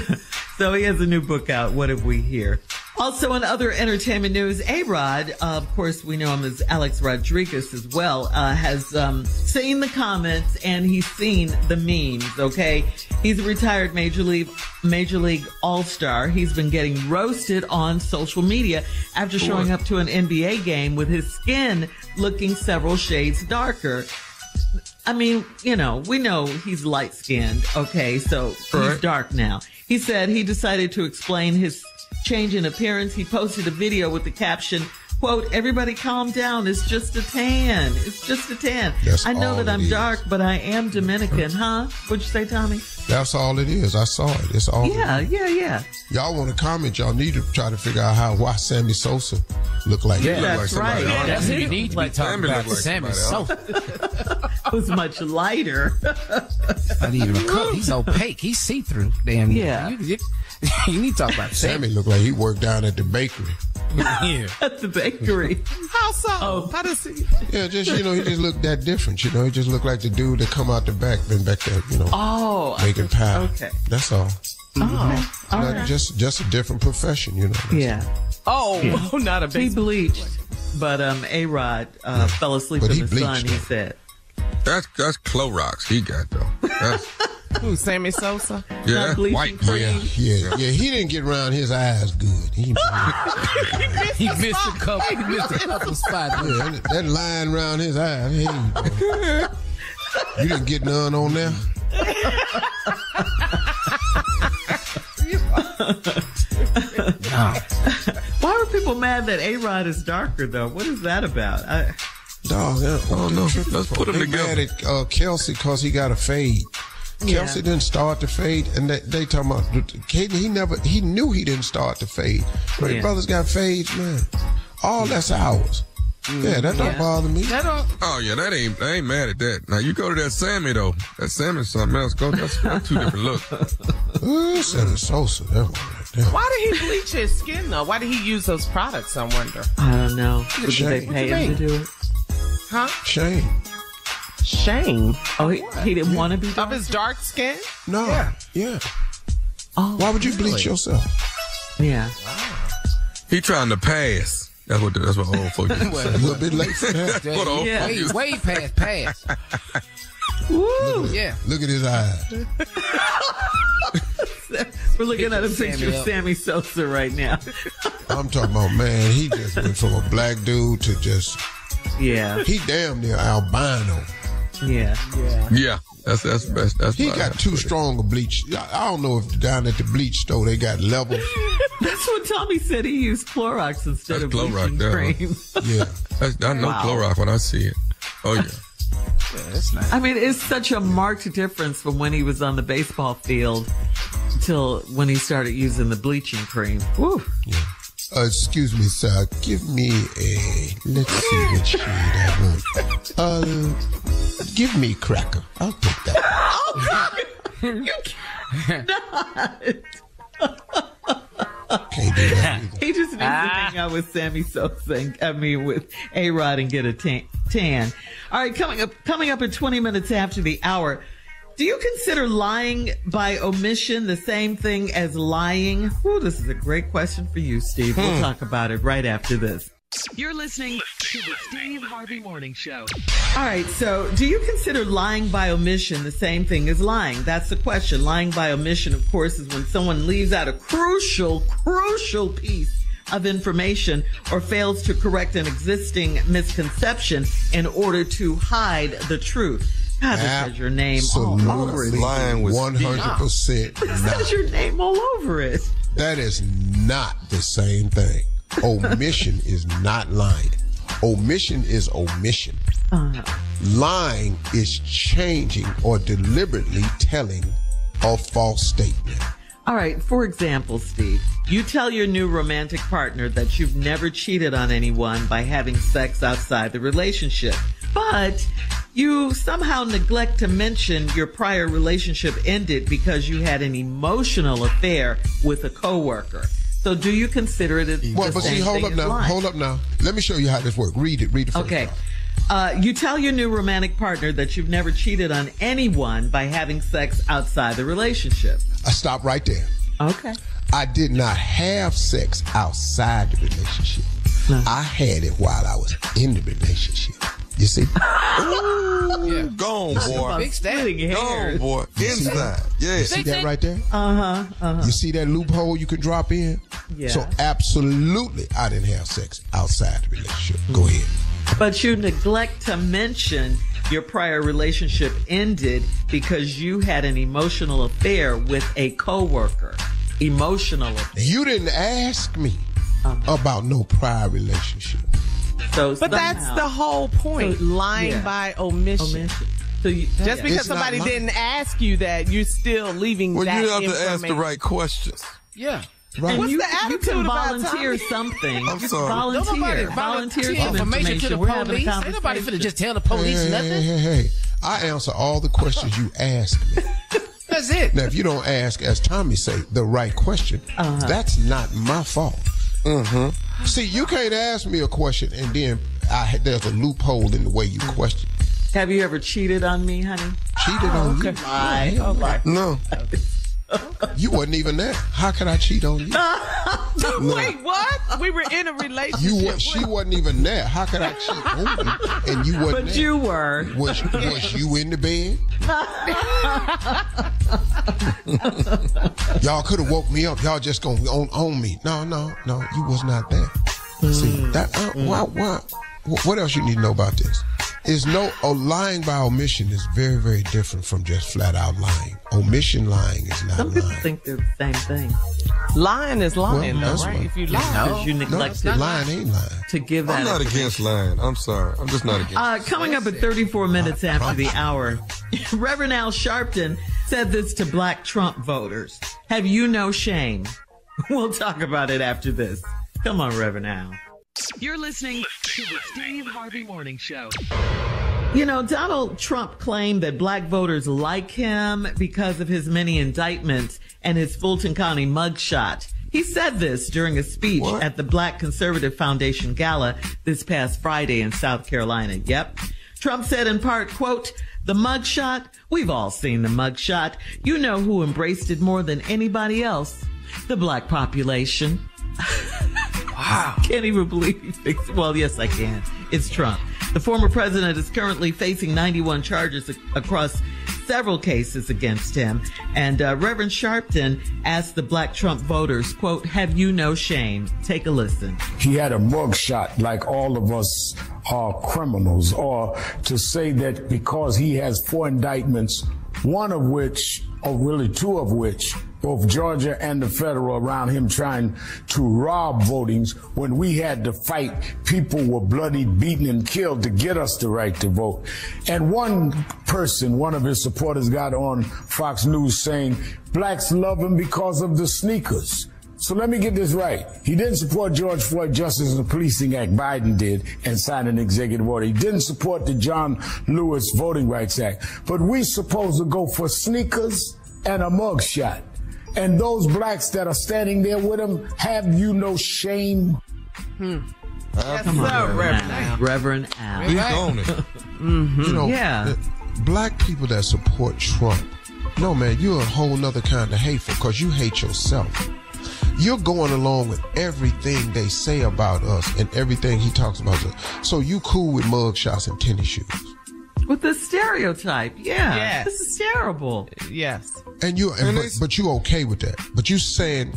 Speaker 6: So he has a new book out, What Have We Here? Also in other entertainment news, A-Rod, of course we know him as Alex Rodriguez as well, has seen the comments and he's seen the memes, okay? He's a retired Major League All-Star. He's been getting roasted on social media after showing up to an NBA game with his skin looking several shades darker. I mean, you know, we know he's light-skinned, okay, so he's dark now. He said he decided to explain his change in appearance. He posted a video with the caption, quote, "Everybody calm down, it's just a tan. It's just a tan.
Speaker 3: That's
Speaker 6: I know
Speaker 3: all
Speaker 6: that
Speaker 3: it
Speaker 6: I'm
Speaker 3: is.
Speaker 6: dark, but I am Dominican," huh? What'd you say, Tommy?
Speaker 3: That's all it is. I saw it. It's all.
Speaker 6: Yeah.
Speaker 3: Y'all want to comment? Y'all need to try to figure out why Sammy Sosa look like
Speaker 5: He
Speaker 3: that.
Speaker 5: look
Speaker 6: That's
Speaker 5: like somebody
Speaker 6: right.
Speaker 5: else.
Speaker 4: That's who you need to be
Speaker 6: Like
Speaker 4: talking
Speaker 5: Sammy
Speaker 4: about.
Speaker 5: look like
Speaker 4: Sammy
Speaker 5: somebody
Speaker 4: Sosa.
Speaker 6: It was much lighter.
Speaker 4: Not even a cook. He's opaque. He's see-through. Damn.
Speaker 6: Yeah.
Speaker 4: You need to talk about
Speaker 3: Sammy looked like he worked down at the bakery.
Speaker 4: Yeah.
Speaker 6: At the bakery.
Speaker 8: How so? How does he?
Speaker 3: Yeah, just he just looked that different. He just looked like the dude that come out the back, been back there,
Speaker 6: Oh.
Speaker 3: making pie.
Speaker 6: Okay.
Speaker 3: That's all.
Speaker 6: Oh. All
Speaker 3: Not
Speaker 6: right.
Speaker 3: just a different profession, That's
Speaker 6: Yeah.
Speaker 8: Oh, not a
Speaker 6: He
Speaker 8: baseball.
Speaker 6: bleached. But A-Rod fell asleep
Speaker 3: But
Speaker 6: in
Speaker 3: he
Speaker 6: the sun,
Speaker 3: bleached
Speaker 6: he
Speaker 3: it.
Speaker 6: said.
Speaker 5: That's Clorox he got, though. That's,
Speaker 8: Who, Sammy Sosa?
Speaker 5: yeah,
Speaker 6: Not
Speaker 5: that's
Speaker 6: bleaching
Speaker 5: white.
Speaker 6: cream.
Speaker 3: Yeah. He didn't get around his eyes good.
Speaker 4: He missed a couple spots.
Speaker 3: Yeah, that line around his eyes. You didn't get none on there.
Speaker 4: No.
Speaker 6: Why were people mad that A-Rod is darker, though? What is that about?
Speaker 3: Dog, I
Speaker 5: don't know. Let's put 'em
Speaker 3: they
Speaker 5: together.
Speaker 3: mad at Kelsey because he got a fade. Kelsey didn't start the fade, and they talking about Caden. He knew he didn't start the fade. But his brothers got fades, man. All that's ours. Yeah, that don't bother me.
Speaker 5: Oh yeah, I ain't mad at that. Now you go to that Sammy though. That Sammy's something else. That's two different looks.
Speaker 3: Sammy Sosa, that one right
Speaker 8: Why did he bleach his skin, though? Why did he use those products, I wonder?
Speaker 6: I don't know. Did they pay him to do it?
Speaker 8: Huh?
Speaker 5: Shame.
Speaker 6: Oh, he didn't want to be dark?
Speaker 8: Of his dark skin?
Speaker 5: No. Yeah.
Speaker 6: Oh,
Speaker 5: Why would you bleach yourself?
Speaker 6: Yeah.
Speaker 5: He trying to pass. That's what old folks do.
Speaker 3: A little bit late for that.
Speaker 5: What old
Speaker 6: Yeah.
Speaker 5: folks
Speaker 4: Way past.
Speaker 6: Woo!
Speaker 4: Yeah.
Speaker 3: Look at his eyes.
Speaker 6: We're looking at a picture of Sammy Sosa right now.
Speaker 3: I'm talking about, man, he just went from a black dude to just,
Speaker 6: Yeah.
Speaker 3: he damn near albino.
Speaker 6: Yeah.
Speaker 5: Yeah. That's best. That's
Speaker 3: He
Speaker 5: fine.
Speaker 3: got too strong a bleach. I don't know if down at the bleach store they got levels.
Speaker 6: That's what Tommy said. He used Clorox instead of
Speaker 5: Clorox
Speaker 6: bleaching
Speaker 5: there,
Speaker 6: cream.
Speaker 3: Yeah.
Speaker 5: I know
Speaker 6: Wow.
Speaker 5: Clorox when I see it. Oh, yeah.
Speaker 4: That's nice.
Speaker 6: I mean, it's such a marked difference from when he was on the baseball field till when he started using the bleaching cream. Woo.
Speaker 3: Excuse me, sir. Give me let's see what shade I want. Give me cracker. I'll take that.
Speaker 6: You cannot.
Speaker 3: Can't do that either.
Speaker 6: He just needs to hang out with Sammy Sosa, with A-Rod and get a tan. All right, coming up at 20 minutes after the hour. Do you consider lying by omission the same thing as lying? Ooh, this is a great question for you, Steve. We'll talk about it right after this.
Speaker 1: You're listening to the Steve Harvey Morning Show.
Speaker 6: All right, so do you consider lying by omission the same thing as lying? That's the question. Lying by omission, of course, is when someone leaves out a crucial piece of information or fails to correct an existing misconception in order to hide the truth. God, this has your name all over it.
Speaker 5: Lying was
Speaker 3: 100%
Speaker 6: This
Speaker 3: not.
Speaker 6: has your name all over it.
Speaker 3: That is not the same thing. Omission is not lying. Omission is omission. Lying is changing or deliberately telling a false statement.
Speaker 6: All right, for example, Steve, you tell your new romantic partner that you've never cheated on anyone by having sex outside the relationship, but you somehow neglect to mention your prior relationship ended because you had an emotional affair with a coworker. So do you consider it the
Speaker 3: Well, but
Speaker 6: same
Speaker 3: see, hold
Speaker 6: thing
Speaker 3: up
Speaker 6: as
Speaker 3: now.
Speaker 6: lying?
Speaker 3: Hold up now. Let me show you how this works. Read it first.
Speaker 6: Okay. You tell your new romantic partner that you've never cheated on anyone by having sex outside the relationship.
Speaker 3: I stop right there.
Speaker 6: Okay.
Speaker 3: I did not have sex outside the relationship.
Speaker 6: No.
Speaker 3: I had it while I was in the relationship. You see?
Speaker 5: Ooh, gone, boy.
Speaker 4: Fix that.
Speaker 6: Splitting
Speaker 5: Gone,
Speaker 6: hairs.
Speaker 5: boy. Inside. Yeah.
Speaker 3: You see that right there? You see that loophole you can drop in?
Speaker 6: Yeah.
Speaker 3: So absolutely, I didn't have sex outside the relationship. Go ahead.
Speaker 6: But you neglect to mention your prior relationship ended because you had an emotional affair with a coworker. Emotional affair.
Speaker 3: You didn't ask me about no prior relationship.
Speaker 6: So
Speaker 8: But that's the whole point.
Speaker 6: So,
Speaker 8: lying
Speaker 6: yeah.
Speaker 8: by omission.
Speaker 6: So you,
Speaker 8: Just because
Speaker 3: It's not
Speaker 8: somebody
Speaker 3: lying.
Speaker 8: didn't ask you that, you're still leaving
Speaker 5: Well,
Speaker 8: that
Speaker 5: you have to
Speaker 8: information.
Speaker 5: ask the right questions.
Speaker 4: Yeah.
Speaker 3: Right.
Speaker 8: What's
Speaker 6: you,
Speaker 8: the
Speaker 6: you
Speaker 8: attitude
Speaker 6: can
Speaker 8: about
Speaker 6: volunteer
Speaker 8: Tommy?
Speaker 6: something.
Speaker 5: I'm sorry.
Speaker 6: Volunteer some information.
Speaker 4: to the
Speaker 6: We're having a
Speaker 4: police. Ain't nobody
Speaker 6: conversation.
Speaker 4: finna just tell the police
Speaker 3: Hey,
Speaker 4: nothing.
Speaker 3: hey. I answer all the questions you ask me.
Speaker 4: That's it.
Speaker 3: Now, if you don't ask, as Tommy say, the right question, that's not my fault. See, you can't ask me a question and then there's a loophole in the way you question.
Speaker 6: Have you ever cheated on me, honey?
Speaker 3: Cheated on you?
Speaker 6: Lie.
Speaker 5: No.
Speaker 3: You wasn't even there. How could I cheat on you?
Speaker 8: Wait, what? We were in a relationship.
Speaker 3: She wasn't even there. How could I cheat on you? And you wasn't
Speaker 6: But
Speaker 3: there.
Speaker 6: you were.
Speaker 3: Was you in the bed? Y'all could have woke me up. Y'all just gonna own me. No, you was not there. See that? What else you need to know about this? Lying by omission is very, very different from just flat out lying. Omission lying is not
Speaker 6: Some people
Speaker 3: lying.
Speaker 6: think they're the same thing.
Speaker 8: Lying is lying,
Speaker 3: Well,
Speaker 8: though,
Speaker 3: that's
Speaker 8: right?
Speaker 3: right.
Speaker 8: If you lie.
Speaker 6: Because you
Speaker 3: No,
Speaker 6: neglected
Speaker 3: lying ain't lying.
Speaker 6: to give that.
Speaker 5: I'm not against lying. I'm sorry. I'm just not against
Speaker 6: Coming up at 34 minutes after the hour, Reverend Al Sharpton said this to Black Trump voters. Have you no shame? We'll talk about it after this. Come on, Reverend Al.
Speaker 1: You're listening to the Steve Harvey Morning Show.
Speaker 6: You know, Donald Trump claimed that black voters like him because of his many indictments and his Fulton County mugshot. He said this during a speech at the Black Conservative Foundation Gala this past Friday in South Carolina. Yep. Trump said in part, quote, "The mugshot, we've all seen the mugshot. You know who embraced it more than anybody else. The black population." Wow. Can't even believe it. Well, yes, I can. It's Trump. The former president is currently facing 91 charges across several cases against him. And Reverend Sharpton asked the black Trump voters, quote, "Have you no shame?" Take a listen.
Speaker 9: He had a mugshot like all of us are criminals, or to say that because he has 4 indictments, one of which, or really 2 of which, both Georgia and the federal, around him trying to rob votings when we had to fight. People were bloodied, beaten, and killed to get us the right to vote. And one person, one of his supporters, got on Fox News saying blacks love him because of the sneakers. So let me get this right. He didn't support George Floyd Justice and the Policing Act. Biden did, and signed an executive order. He didn't support the John Lewis Voting Rights Act. But we supposed to go for sneakers and a mugshot. And those blacks that are standing there with him, have you no shame?
Speaker 8: Yes,
Speaker 6: Come on,
Speaker 8: sir,
Speaker 6: Reverend Al.
Speaker 5: He's on it.
Speaker 3: You know,
Speaker 6: Yeah.
Speaker 3: black people that support Trump, no, man, you're a whole nother kind of hateful because you hate yourself. You're going along with everything they say about us and everything he talks about us. So you cool with mugshots and tennis shoes.
Speaker 6: With the stereotype, yeah.
Speaker 8: Yes.
Speaker 6: This is terrible.
Speaker 8: Yes.
Speaker 3: And but you okay with that. But you saying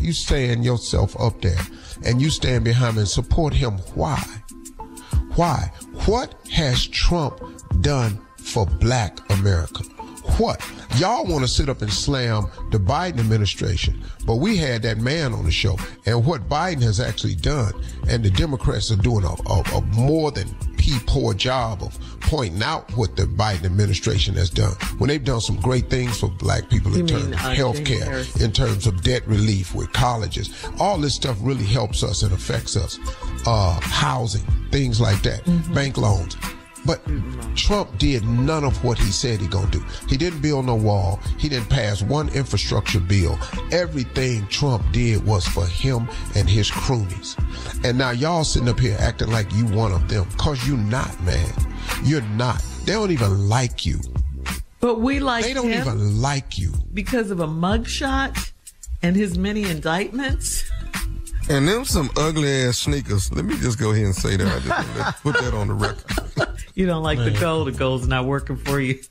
Speaker 3: yourself up there and you stand behind him and support him. Why? Why? What has Trump done for black America? What? Y'all want to sit up and slam the Biden administration, but we had that man on the show, and what Biden has actually done, and the Democrats are doing a more than poor job of pointing out what the Biden administration has done, when they've done some great things for black people in terms of health care, in terms of debt relief with colleges. All this stuff really helps us and affects us. Housing, things like that, bank loans. But Trump did none of what he said he gonna do. He didn't build no wall. He didn't pass one infrastructure bill. Everything Trump did was for him and his cronies. And now y'all sitting up here acting like you one of them, cause you're not, man. You're not. They don't even like you.
Speaker 6: But we like him.
Speaker 3: They don't even like you.
Speaker 6: Because of a mugshot and his many indictments.
Speaker 5: And them some ugly ass sneakers. Let me just go ahead and say that. I just want to put that on the record.
Speaker 6: You don't like the gold. The gold's not working for you.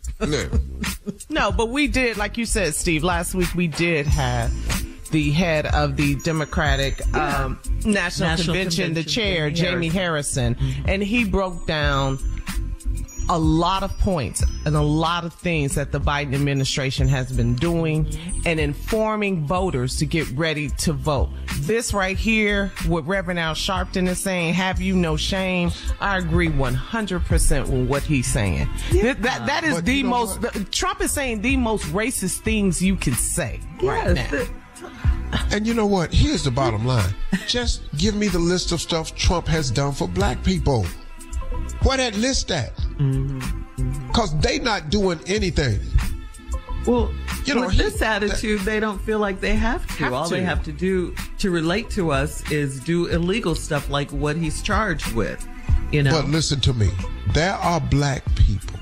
Speaker 8: No, but we did, like you said, Steve, last week we did have the head of the Democratic National Convention, the chair, Jamie Harrison, and he broke down a lot of points and a lot of things that the Biden administration has been doing and informing voters to get ready to vote. This right here, what Reverend Al Sharpton is saying, have you no shame? I agree 100% with what he's saying. Yeah. That is the most, Trump is saying the most racist things you can say right now.
Speaker 3: And you know what? Here's the bottom line. Just give me the list of stuff Trump has done for black people. Where that list at? Because they not doing anything.
Speaker 6: Well, with this attitude, they don't feel like they have to. All they have to do to relate to us is do illegal stuff like what he's charged with. You know.
Speaker 3: But listen to me. There are black people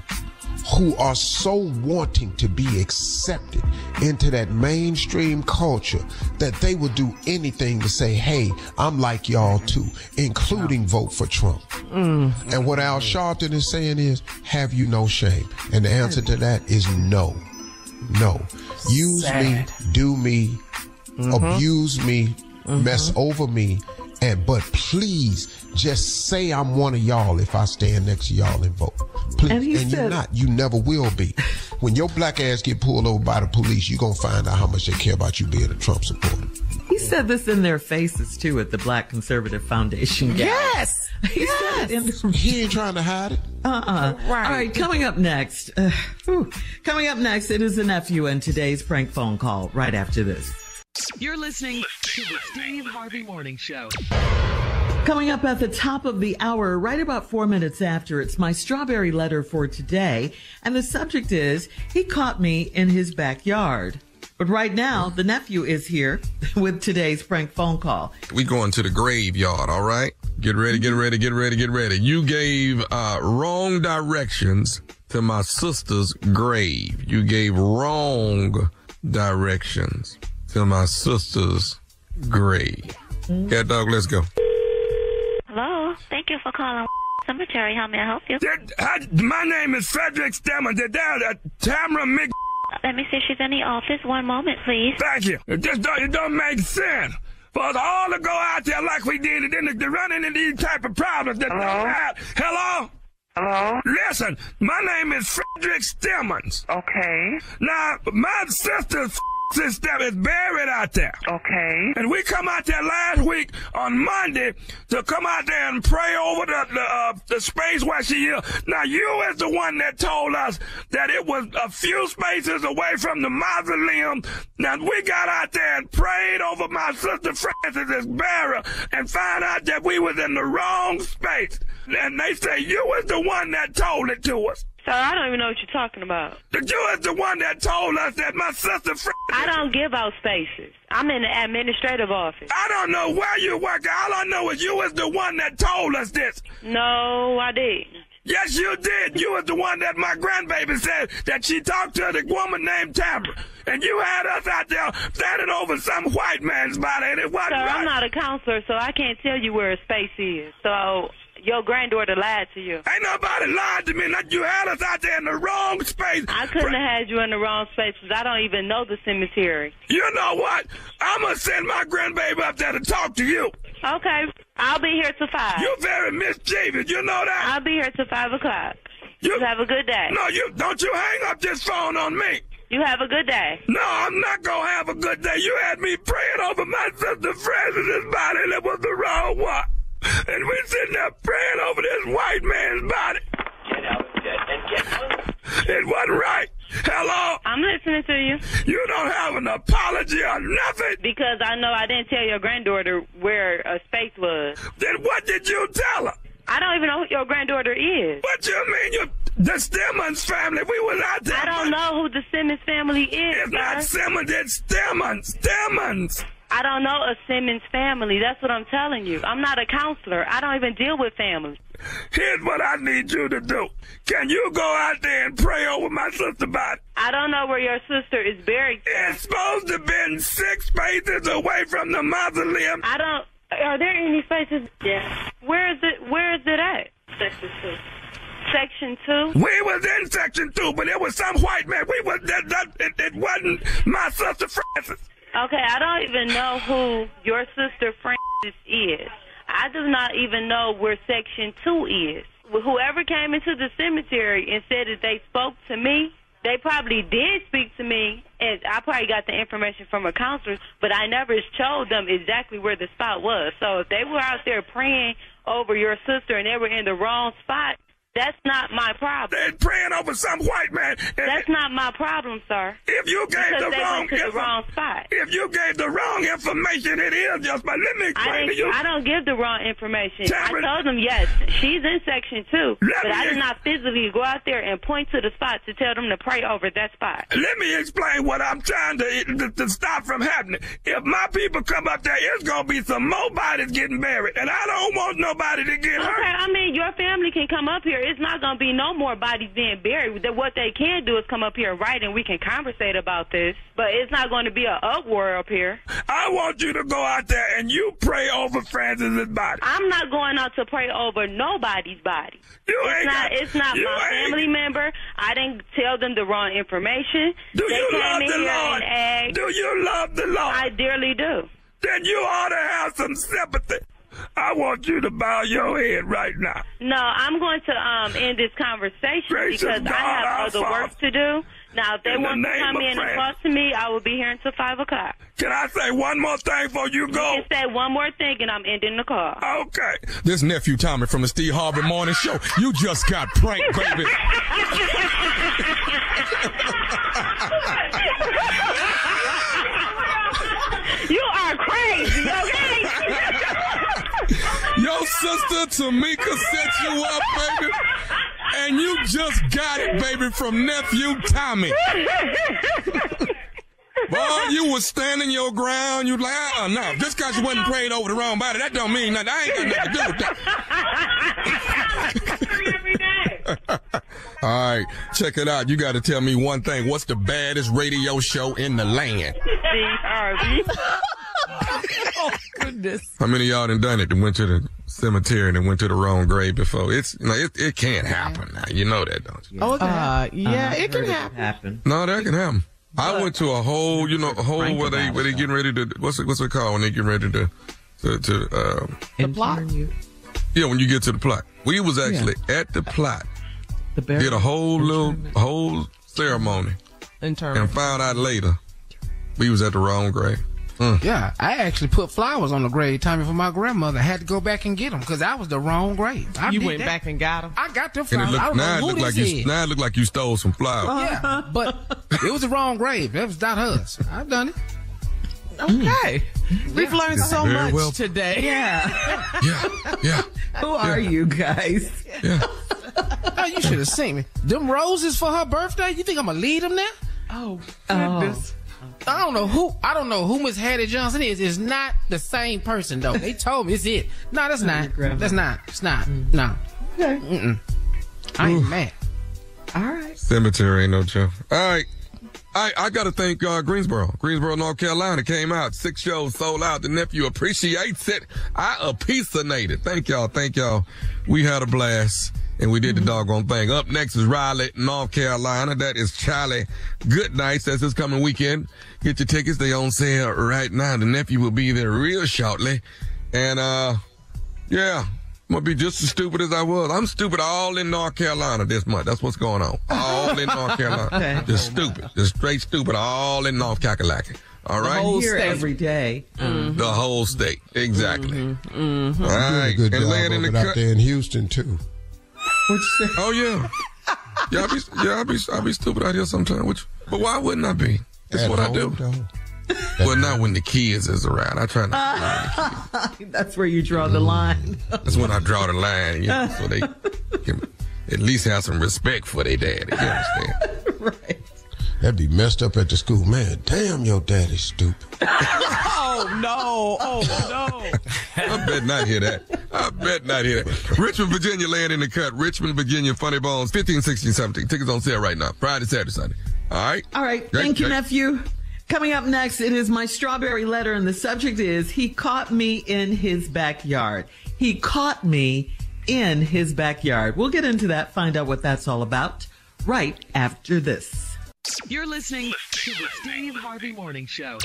Speaker 3: who are so wanting to be accepted into that mainstream culture that they will do anything to say, hey, I'm like y'all too, including vote for Trump. And what Al Sharpton is saying is, have you no shame? And the answer to that is no. No. Use me, do me, abuse me, mess over me, but please just say I'm one of y'all if I stand next to y'all and vote. Please. And you're not. You never will be. When your black ass get pulled over by the police, you're going to find out how much they care about you being a Trump supporter.
Speaker 6: He said this in their faces, too, at the Black Conservative Foundation.
Speaker 8: Yes!
Speaker 3: He ain't trying to hide it.
Speaker 6: Right. All right, coming up next. It is a nephew and today's prank phone call right after this.
Speaker 1: You're listening to the Steve Harvey Morning Show.
Speaker 6: Coming up at the top of the hour, right about 4 minutes after, it's my strawberry letter for today. And the subject is, he caught me in his backyard. But right now, the nephew is here with today's prank phone call.
Speaker 5: We going to the graveyard, all right? Get ready, get ready, get ready, get ready. You gave wrong directions to my sister's grave. You gave wrong directions to my sister's grave. Yeah, dog, let's go.
Speaker 10: Hello. Thank you for calling Cemetery. How may I help you?
Speaker 11: My name is Frederick Stemmer. Tamara Mc...
Speaker 10: Let me see if she's in the office. One moment, please.
Speaker 11: Thank you. It don't make sense for us all to go out there like we did and then to run into these type of problems that don't have. Hello?
Speaker 12: Hello?
Speaker 11: Listen, my name is Frederick Stemmons.
Speaker 12: Okay.
Speaker 11: Now, my sister's sister is buried out there.
Speaker 12: Okay.
Speaker 11: And we come out there last week on Monday to come out there and pray over the space where she is. Now, you is the one that told us that it was a few spaces away from the mausoleum. Now, we got out there and prayed over my sister Francis's burial and found out that we was in the wrong space. And they say you was the one that told it to us.
Speaker 12: Sir, I don't even know what you're talking about.
Speaker 11: You is the one that told us that my sister Francis...
Speaker 12: I don't give out spaces. I'm in the administrative office.
Speaker 11: I don't know where you work. All I know is you was the one that told us this.
Speaker 12: No, I didn't.
Speaker 11: Yes, you did. You was the one that my grandbaby said that she talked to the woman named Tamara. And you had us out there standing over some white man's body, and it wasn't
Speaker 12: Sir,
Speaker 11: right.
Speaker 12: I'm not a counselor, so I can't tell you where a space is. So... your granddaughter lied to you.
Speaker 11: Ain't nobody lied to me. You had us out there in the wrong space.
Speaker 12: I couldn't have had you in the wrong space because I don't even know the cemetery.
Speaker 11: You know what? I'm going to send my grandbaby up there to talk to you.
Speaker 12: Okay. I'll be here till 5.
Speaker 11: You're very mischievous. You know that?
Speaker 12: I'll be here till 5 o'clock. You have a good day.
Speaker 11: No, don't you hang up this phone on me.
Speaker 12: You have a good day.
Speaker 11: No, I'm not going to have a good day. You had me praying over my sister Francis's body, and it was the wrong one. And we're sitting there praying over this white man's body. It wasn't right. Hello?
Speaker 12: I'm listening to you.
Speaker 11: You don't have an apology or nothing?
Speaker 12: Because I know I didn't tell your granddaughter where a space was.
Speaker 11: Then what did you tell her?
Speaker 12: I don't even know who your granddaughter is.
Speaker 11: What you mean? The Simmons family. We was out there.
Speaker 12: I don't know who the Simmons family is,
Speaker 11: It's not Simmons, it's Simmons.
Speaker 12: I don't know a Simmons family. That's what I'm telling you. I'm not a counselor. I don't even deal with families.
Speaker 11: Here's what I need you to do. Can you go out there and pray over my sister's body?
Speaker 12: I don't know where your sister is buried.
Speaker 11: It's supposed to have been 6 spaces away from the mausoleum.
Speaker 12: Are there any spaces? Yeah. Where is it at? Section 2. Section 2?
Speaker 11: We was in Section 2, but it was some white man. It wasn't my sister Francis.
Speaker 12: Okay, I don't even know who your sister Francis is. I do not even know where Section 2 is. Whoever came into the cemetery and said that they spoke to me, they probably did speak to me, and I probably got the information from a counselor, but I never showed them exactly where the spot was. So if they were out there praying over your sister and they were in the wrong spot, that's not my problem.
Speaker 11: They're praying over some white man.
Speaker 12: That's not my problem, sir.
Speaker 11: If you gave the wrong
Speaker 12: spot.
Speaker 11: If you gave the wrong information, it is just. But let me explain to you.
Speaker 12: I don't give the wrong information. I told them yes, she's in Section 2, but I did not physically go out there and point to the spot to tell them to pray over that spot.
Speaker 11: Let me explain what I'm trying to stop from happening. If my people come up there, it's gonna be some more bodies getting buried, and I don't want nobody to get hurt.
Speaker 12: Okay, I mean your family can come up here. It's not going to be no more bodies being buried. What they can do is come up here and write, and we can conversate about this. But it's not going to be an uproar up here.
Speaker 11: I want you to go out there and you pray over Francis's body.
Speaker 12: I'm not going out to pray over nobody's body. It's not my family member. I didn't tell them the wrong information.
Speaker 11: Do you love the Lord? Do you love the Lord?
Speaker 12: I dearly do.
Speaker 11: Then you ought to have some sympathy. I want you to bow your head right now.
Speaker 12: No, I'm going to end this conversation because I have other work to do. Now, if they want to come in and talk to me, I will be here until 5 o'clock.
Speaker 11: Can I say one more thing before you go?
Speaker 12: You can say one more thing and I'm ending the call.
Speaker 11: Okay.
Speaker 5: This nephew Tommy from the Steve Harvey Morning Show. You just got pranked, baby.
Speaker 12: You are crazy, okay?
Speaker 5: Your sister Tamika set you up, baby. And you just got it, baby, from nephew Tommy. Boy, you was standing your ground. You like, no. Just because you wasn't prayed over the wrong body, that don't mean nothing. I ain't got nothing to do with that. All right, check it out. You got to tell me one thing. What's the baddest radio show in the land?
Speaker 12: Steve Harvey.
Speaker 8: Oh, goodness.
Speaker 5: How many of y'all done it and went to the cemetery and went to the wrong grave before? It can't happen now. You know that, don't you?
Speaker 8: Oh, it can happen.
Speaker 5: No, that can happen. I went to a hole where they getting ready to, what's it called when they getting ready to
Speaker 8: the plot?
Speaker 5: Yeah, when you get to the plot. We was actually at the plot. Did a whole ceremony. And found out later we was at the wrong grave.
Speaker 4: Yeah, I actually put flowers on the grave timing for my grandmother. I had to go back and get them because that was the wrong grave.
Speaker 8: You went back and got them?
Speaker 4: I got the flowers.
Speaker 5: Now it looked like you stole some flowers.
Speaker 4: Yeah, but it was the wrong grave. That was not hers. I've done it.
Speaker 8: Okay. We've learned so much today.
Speaker 5: Yeah.
Speaker 6: Who are you guys?
Speaker 5: Yeah.
Speaker 4: Oh, you should have seen me. Them roses for her birthday? You think I'm going to lead them now?
Speaker 8: Oh, goodness.
Speaker 4: I don't know who Miss Hattie Johnson is. It's not the same person, though. They told me it's it. No, that's not. That's not. It's not. No.
Speaker 6: Okay.
Speaker 4: I ain't mad.
Speaker 6: All right.
Speaker 5: Cemetery ain't no joke. All right. I got to thank Greensboro, North Carolina. Came out. 6 shows sold out. The nephew appreciates it. I appreciate it. Thank y'all. We had a blast. And we did the doggone thing. Up next is Raleigh, North Carolina. That is Charlie Goodnight. That's this coming weekend. Get your tickets. They on sale right now. The nephew will be there real shortly. And, I'm going to be just as stupid as I was. I'm stupid all in North Carolina this month. That's what's going on. All in North Carolina. Okay. Just stupid. Just straight stupid all in North Kakalaki. All right?
Speaker 6: The whole state. Every day.
Speaker 5: Mm-hmm. The whole state. Exactly.
Speaker 3: Mm-hmm.
Speaker 5: All right.
Speaker 3: Good
Speaker 5: and
Speaker 3: job
Speaker 5: laying in the
Speaker 3: out there in Houston, too.
Speaker 6: What'd you say?
Speaker 5: Oh, yeah. I be stupid out here sometimes. But why wouldn't I be? That's what I do. Well, not when the kids is around. I try not to.
Speaker 6: That's where you draw the line.
Speaker 5: That's when I draw the line, so they can at least have some respect for their daddy. You understand?
Speaker 6: Right.
Speaker 3: That'd be messed up at the school. Man, damn, your daddy's stupid.
Speaker 8: Oh, no.
Speaker 5: I bet not hear that. Richmond, Virginia, laying in the cut. Richmond, Virginia, Funny Bones, 15, 16, 17. Tickets on sale right now. Friday, Saturday, Sunday. All right?
Speaker 6: Thank you, nephew. Coming up next, it is my strawberry letter, and the subject is, he caught me in his backyard. He caught me in his backyard. We'll get into that, find out what that's all about, right after this.
Speaker 1: You're listening to the Steve Harvey Morning Show.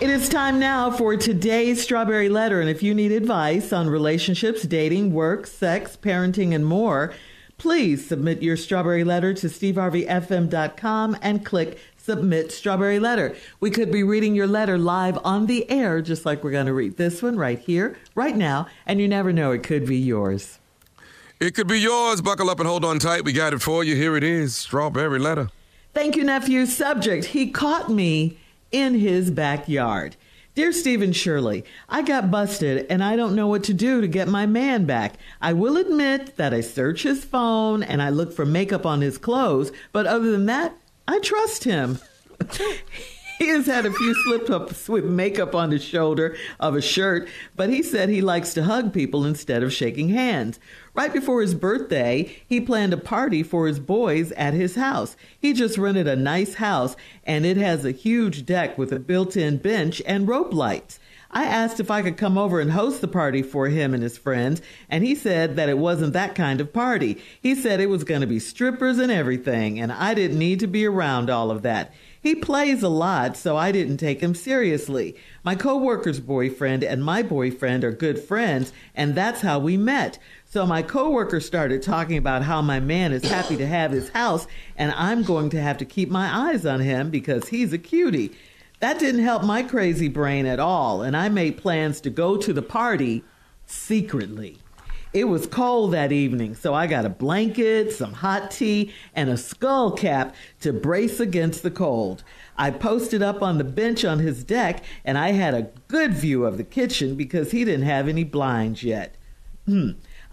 Speaker 6: It is time now for today's strawberry letter. And if you need advice on relationships, dating, work, sex, parenting, and more, please submit your strawberry letter to steveharveyfm.com and click Submit Strawberry Letter. We could be reading your letter live on the air, just like we're going to read this one right here, right now. And you never know, it could be yours.
Speaker 5: It could be yours. Buckle up and hold on tight. We got it for you. Here it is. Strawberry letter.
Speaker 6: Thank you, nephew. Subject, he caught me in his backyard. Dear Stephen Shirley, I got busted and I don't know what to do to get my man back. I will admit that I search his phone and I look for makeup on his clothes, but other than that, I trust him. He has had a few slip-ups with makeup on his shoulder of a shirt, but he said he likes to hug people instead of shaking hands. Right before his birthday, he planned a party for his boys at his house. He just rented a nice house, and it has a huge deck with a built-in bench and rope lights. I asked if I could come over and host the party for him and his friends, and he said that it wasn't that kind of party. He said it was going to be strippers and everything, and I didn't need to be around all of that. He plays a lot, so I didn't take him seriously. My coworker's boyfriend and my boyfriend are good friends, and that's how we met. So my coworker started talking about how my man is happy to have his house, and I'm going to have to keep my eyes on him because he's a cutie. That didn't help my crazy brain at all, and I made plans to go to the party secretly. It was cold that evening, so I got a blanket, some hot tea, and a skull cap to brace against the cold. I posted up on the bench on his deck, and I had a good view of the kitchen because he didn't have any blinds yet.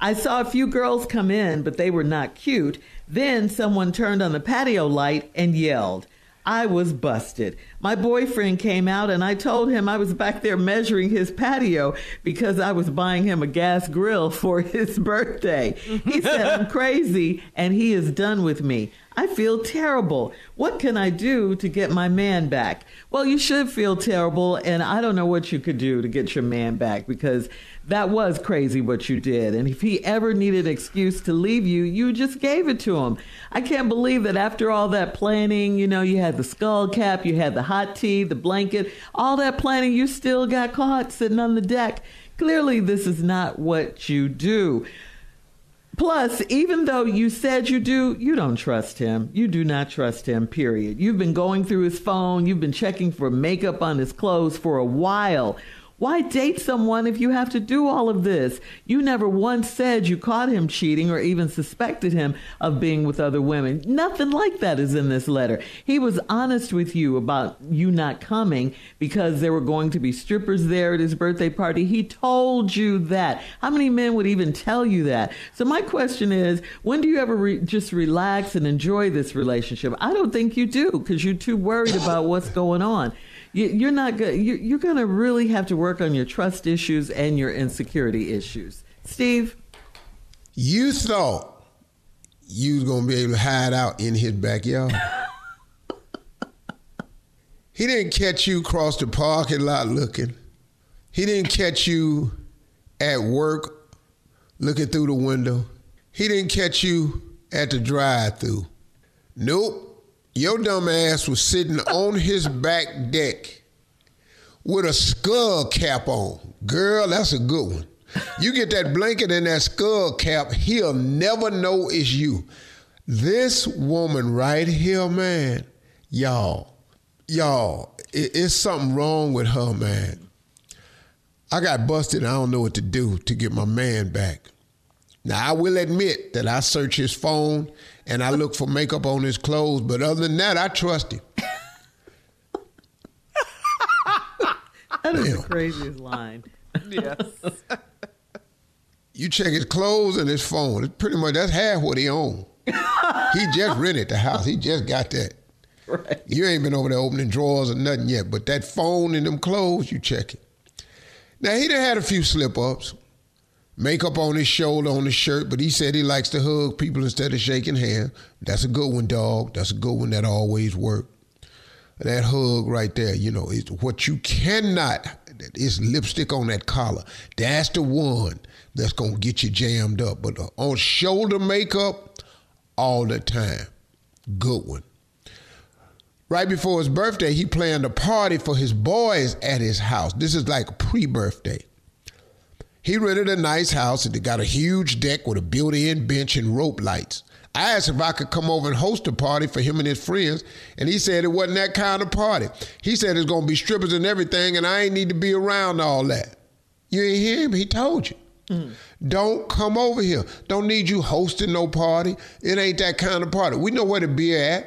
Speaker 6: I saw a few girls come in, but they were not cute. Then someone turned on the patio light and yelled. I was busted. My boyfriend came out and I told him I was back there measuring his patio because I was buying him a gas grill for his birthday. He said I'm crazy and he is done with me. I feel terrible. What can I do to get my man back? Well, you should feel terrible, and I don't know what you could do to get your man back, because that was crazy what you did. And if he ever needed an excuse to leave you, you just gave it to him. I can't believe that after all that planning, you had the skull cap, you had the hot tea, the blanket, all that planning, you still got caught sitting on the deck. Clearly, this is not what you do. Plus, even though you said you do, you don't trust him. You do not trust him, period. You've been going through his phone. You've been checking for makeup on his clothes for a while. Why date someone if you have to do all of this? You never once said you caught him cheating or even suspected him of being with other women. Nothing like that is in this letter. He was honest with you about you not coming because there were going to be strippers there at his birthday party. He told you that. How many men would even tell you that? So my question is, when do you ever just relax and enjoy this relationship? I don't think you do, because you're too worried about what's going on. You're not good. You're going to really have to work on your trust issues and your insecurity issues. Steve?
Speaker 3: You thought you was going to be able to hide out in his backyard. He didn't catch you across the parking lot looking. He didn't catch you at work looking through the window. He didn't catch you at the drive-thru. Nope. Your dumb ass was sitting on his back deck with a skull cap on. Girl, that's a good one. You get that blanket and that skull cap, he'll never know it's you. This woman right here, man, y'all, it's something wrong with her, man. I got busted and I don't know what to do to get my man back. Now, I will admit that I search his phone and I look for makeup on his clothes, but other than that, I trust him.
Speaker 6: That is the craziest line.
Speaker 8: Yes.
Speaker 3: You check his clothes and his phone. It's pretty much, that's half what he owned. He just rented the house. He just got that.
Speaker 6: Right.
Speaker 3: You ain't been over there opening drawers or nothing yet, but that phone and them clothes, you check it. Now, he done had a few slip-ups. Makeup on his shoulder, on his shirt, but he said he likes to hug people instead of shaking hands. That's a good one, dog. That's a good one that always worked. That hug right there, is what you cannot, it's lipstick on that collar. That's the one that's going to get you jammed up. But on shoulder makeup, all the time. Good one. Right before his birthday, he planned a party for his boys at his house. This is like a pre-birthday. He rented a nice house and it got a huge deck with a built-in bench and rope lights. I asked if I could come over and host a party for him and his friends, and he said it wasn't that kind of party. He said it's going to be strippers and everything, and I ain't need to be around all that. You ain't hear him? He told you. Don't come over here. Don't need you hosting no party. It ain't that kind of party. We know where the beer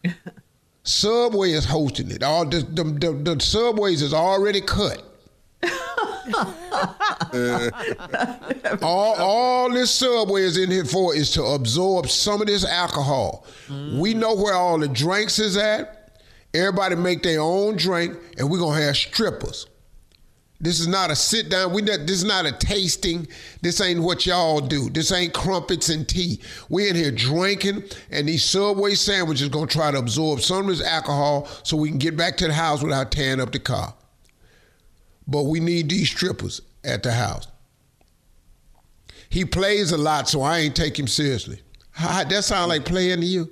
Speaker 3: at. Subway is hosting it. All the Subways is already cut. all this Subway is in here for is to absorb some of this alcohol. We know where all the drinks is at. Everybody make their own drink, and we're going to have strippers. This is not a sit down. This is not a tasting. This ain't what y'all do. This ain't crumpets and tea. We in here drinking, and these Subway sandwiches going to try to absorb some of this alcohol so we can get back to the house without tearing up the car. But we need these strippers at the house. He plays a lot, so I ain't take him seriously. That sound like playing to you?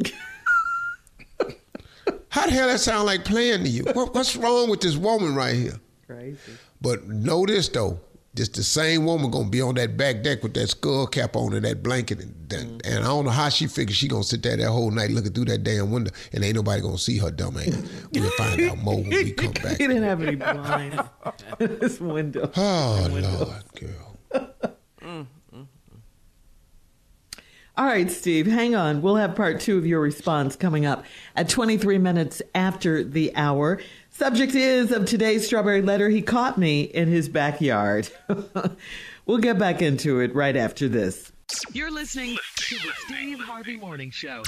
Speaker 3: How the hell that sound like playing to you? What's wrong with this woman right here?
Speaker 6: Crazy.
Speaker 3: But know this, though. This the same woman going to be on that back deck with that skull cap on and that blanket. And I don't know how she figures she going to sit there that whole night looking through that damn window and ain't nobody going to see her dumb ass. We'll find out more when we come back.
Speaker 6: He didn't have any blinds in this window.
Speaker 3: Oh, Lord, girl.
Speaker 6: All right, Steve, hang on. We'll have part 2 of your response coming up at 23 minutes after the hour. Subject is of today's Strawberry Letter, he caught me in his backyard. We'll get back into it right after this.
Speaker 1: You're listening to the Steve Harvey Morning Show.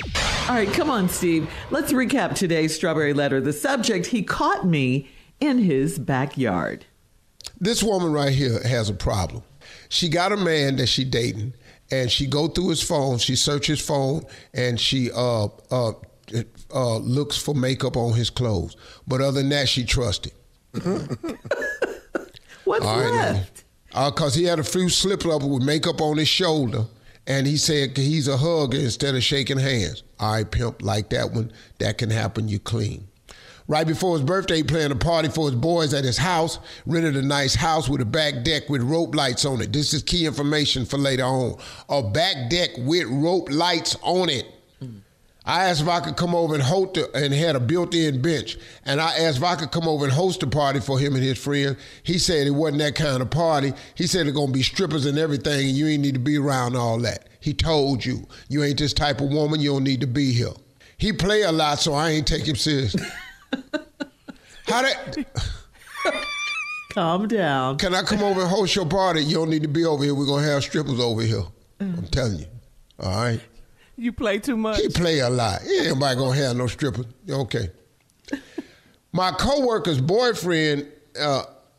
Speaker 6: All right, come on, Steve. Let's recap today's Strawberry Letter. The subject, he caught me in his backyard.
Speaker 3: This woman right here has a problem. She got a man that she dating, and she go through his phone, she search his phone, and she looks for makeup on his clothes. But other than that, she trusts him.
Speaker 6: What's left?
Speaker 3: Because he had a few slip-up with makeup on his shoulder, and he said he's a hugger instead of shaking hands. All right, pimp, like that one, that can happen, you clean. Right before his birthday, he planned a party for his boys at his house, rented a nice house with a back deck with rope lights on it. This is key information for later on. A back deck with rope lights on it. I asked if I could come over and host and had a built-in bench. And I asked if I could come over and host a party for him and his friends. He said it wasn't that kind of party. He said there's going to be strippers and everything, and you ain't need to be around all that. He told you, you ain't this type of woman, you don't need to be here. He play a lot, so I ain't take him seriously. How that...
Speaker 6: Calm down.
Speaker 3: Can I come over and host your party? You don't need to be over here. We're going to have strippers over here. I'm telling you. All right?
Speaker 8: You play too much.
Speaker 3: He play a lot. Ain't nobody gonna have no strippers. Okay. My coworker's boyfriend,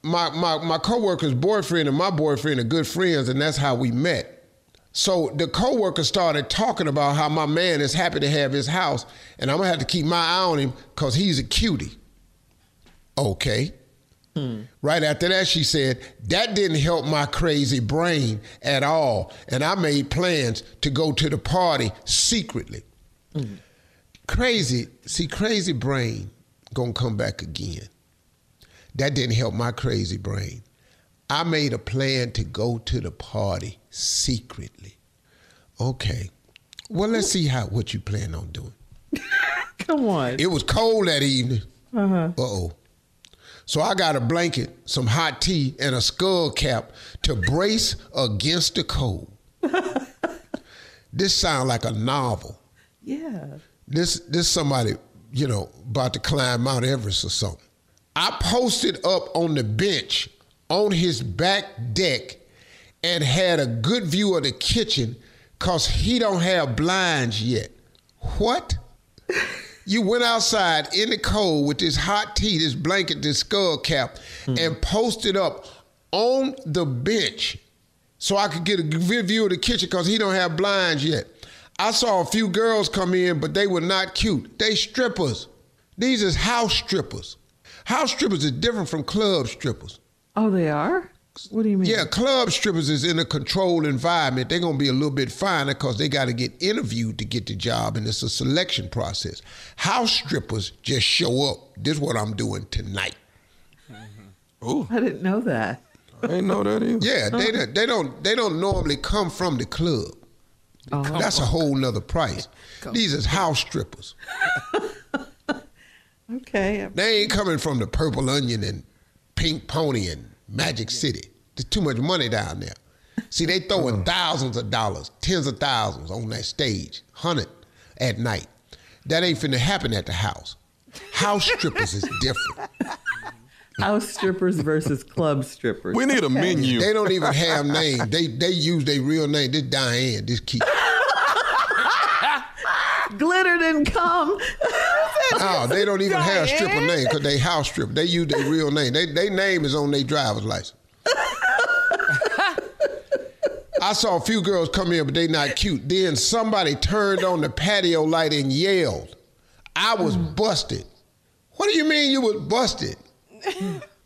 Speaker 3: my coworker's boyfriend and my boyfriend are good friends, and that's how we met. So the coworker started talking about how my man is happy to have his house, and I'm gonna have to keep my eye on him because he's a cutie. Okay. Right after that, she said, that didn't help my crazy brain at all. And I made plans to go to the party secretly. Crazy brain gonna come back again. That didn't help my crazy brain. I made a plan to go to the party secretly. Okay. Well, let's see what you plan on doing.
Speaker 6: Come on.
Speaker 3: It was cold that evening. Uh-oh. So I got a blanket, some hot tea, and a skull cap to brace against the cold. This sounds like a novel.
Speaker 6: Yeah.
Speaker 3: This somebody, about to climb Mount Everest or something. I posted up on the bench on his back deck and had a good view of the kitchen because he don't have blinds yet. What? You went outside in the cold with this hot tea, this blanket, this skull cap, and posted up on the bench so I could get a good view of the kitchen because he don't have blinds yet. I saw a few girls come in, but they were not cute. They strippers. These is house strippers. House strippers is different from club strippers.
Speaker 6: Oh, they are? What do you mean?
Speaker 3: Yeah, club strippers is in a controlled environment. They're going to be a little bit finer because they got to get interviewed to get the job, and it's a selection process. House strippers just show up. This is what I'm doing tonight.
Speaker 6: Ooh. I didn't know that.
Speaker 5: I didn't know that either.
Speaker 3: Yeah, they don't normally come from the club. That's a whole nother price. These is house strippers.
Speaker 6: Okay.
Speaker 3: They ain't coming from the Purple Onion and Pink Pony and Magic City. There's too much money down there. See, they throwing thousands of dollars, tens of thousands on that stage, 100 at night. That ain't finna happen at the house. House strippers is different.
Speaker 6: House strippers versus club strippers.
Speaker 5: We need a menu.
Speaker 3: They don't even have names. They use their real name. This Diane, this Keith.
Speaker 6: Glitter didn't come.
Speaker 3: No, they don't even have stripper name because they house stripper. They use their real name. Their name is on their driver's license. I saw a few girls come in, but they not cute. Then somebody turned on the patio light and yelled. I was busted. What do you mean you was busted?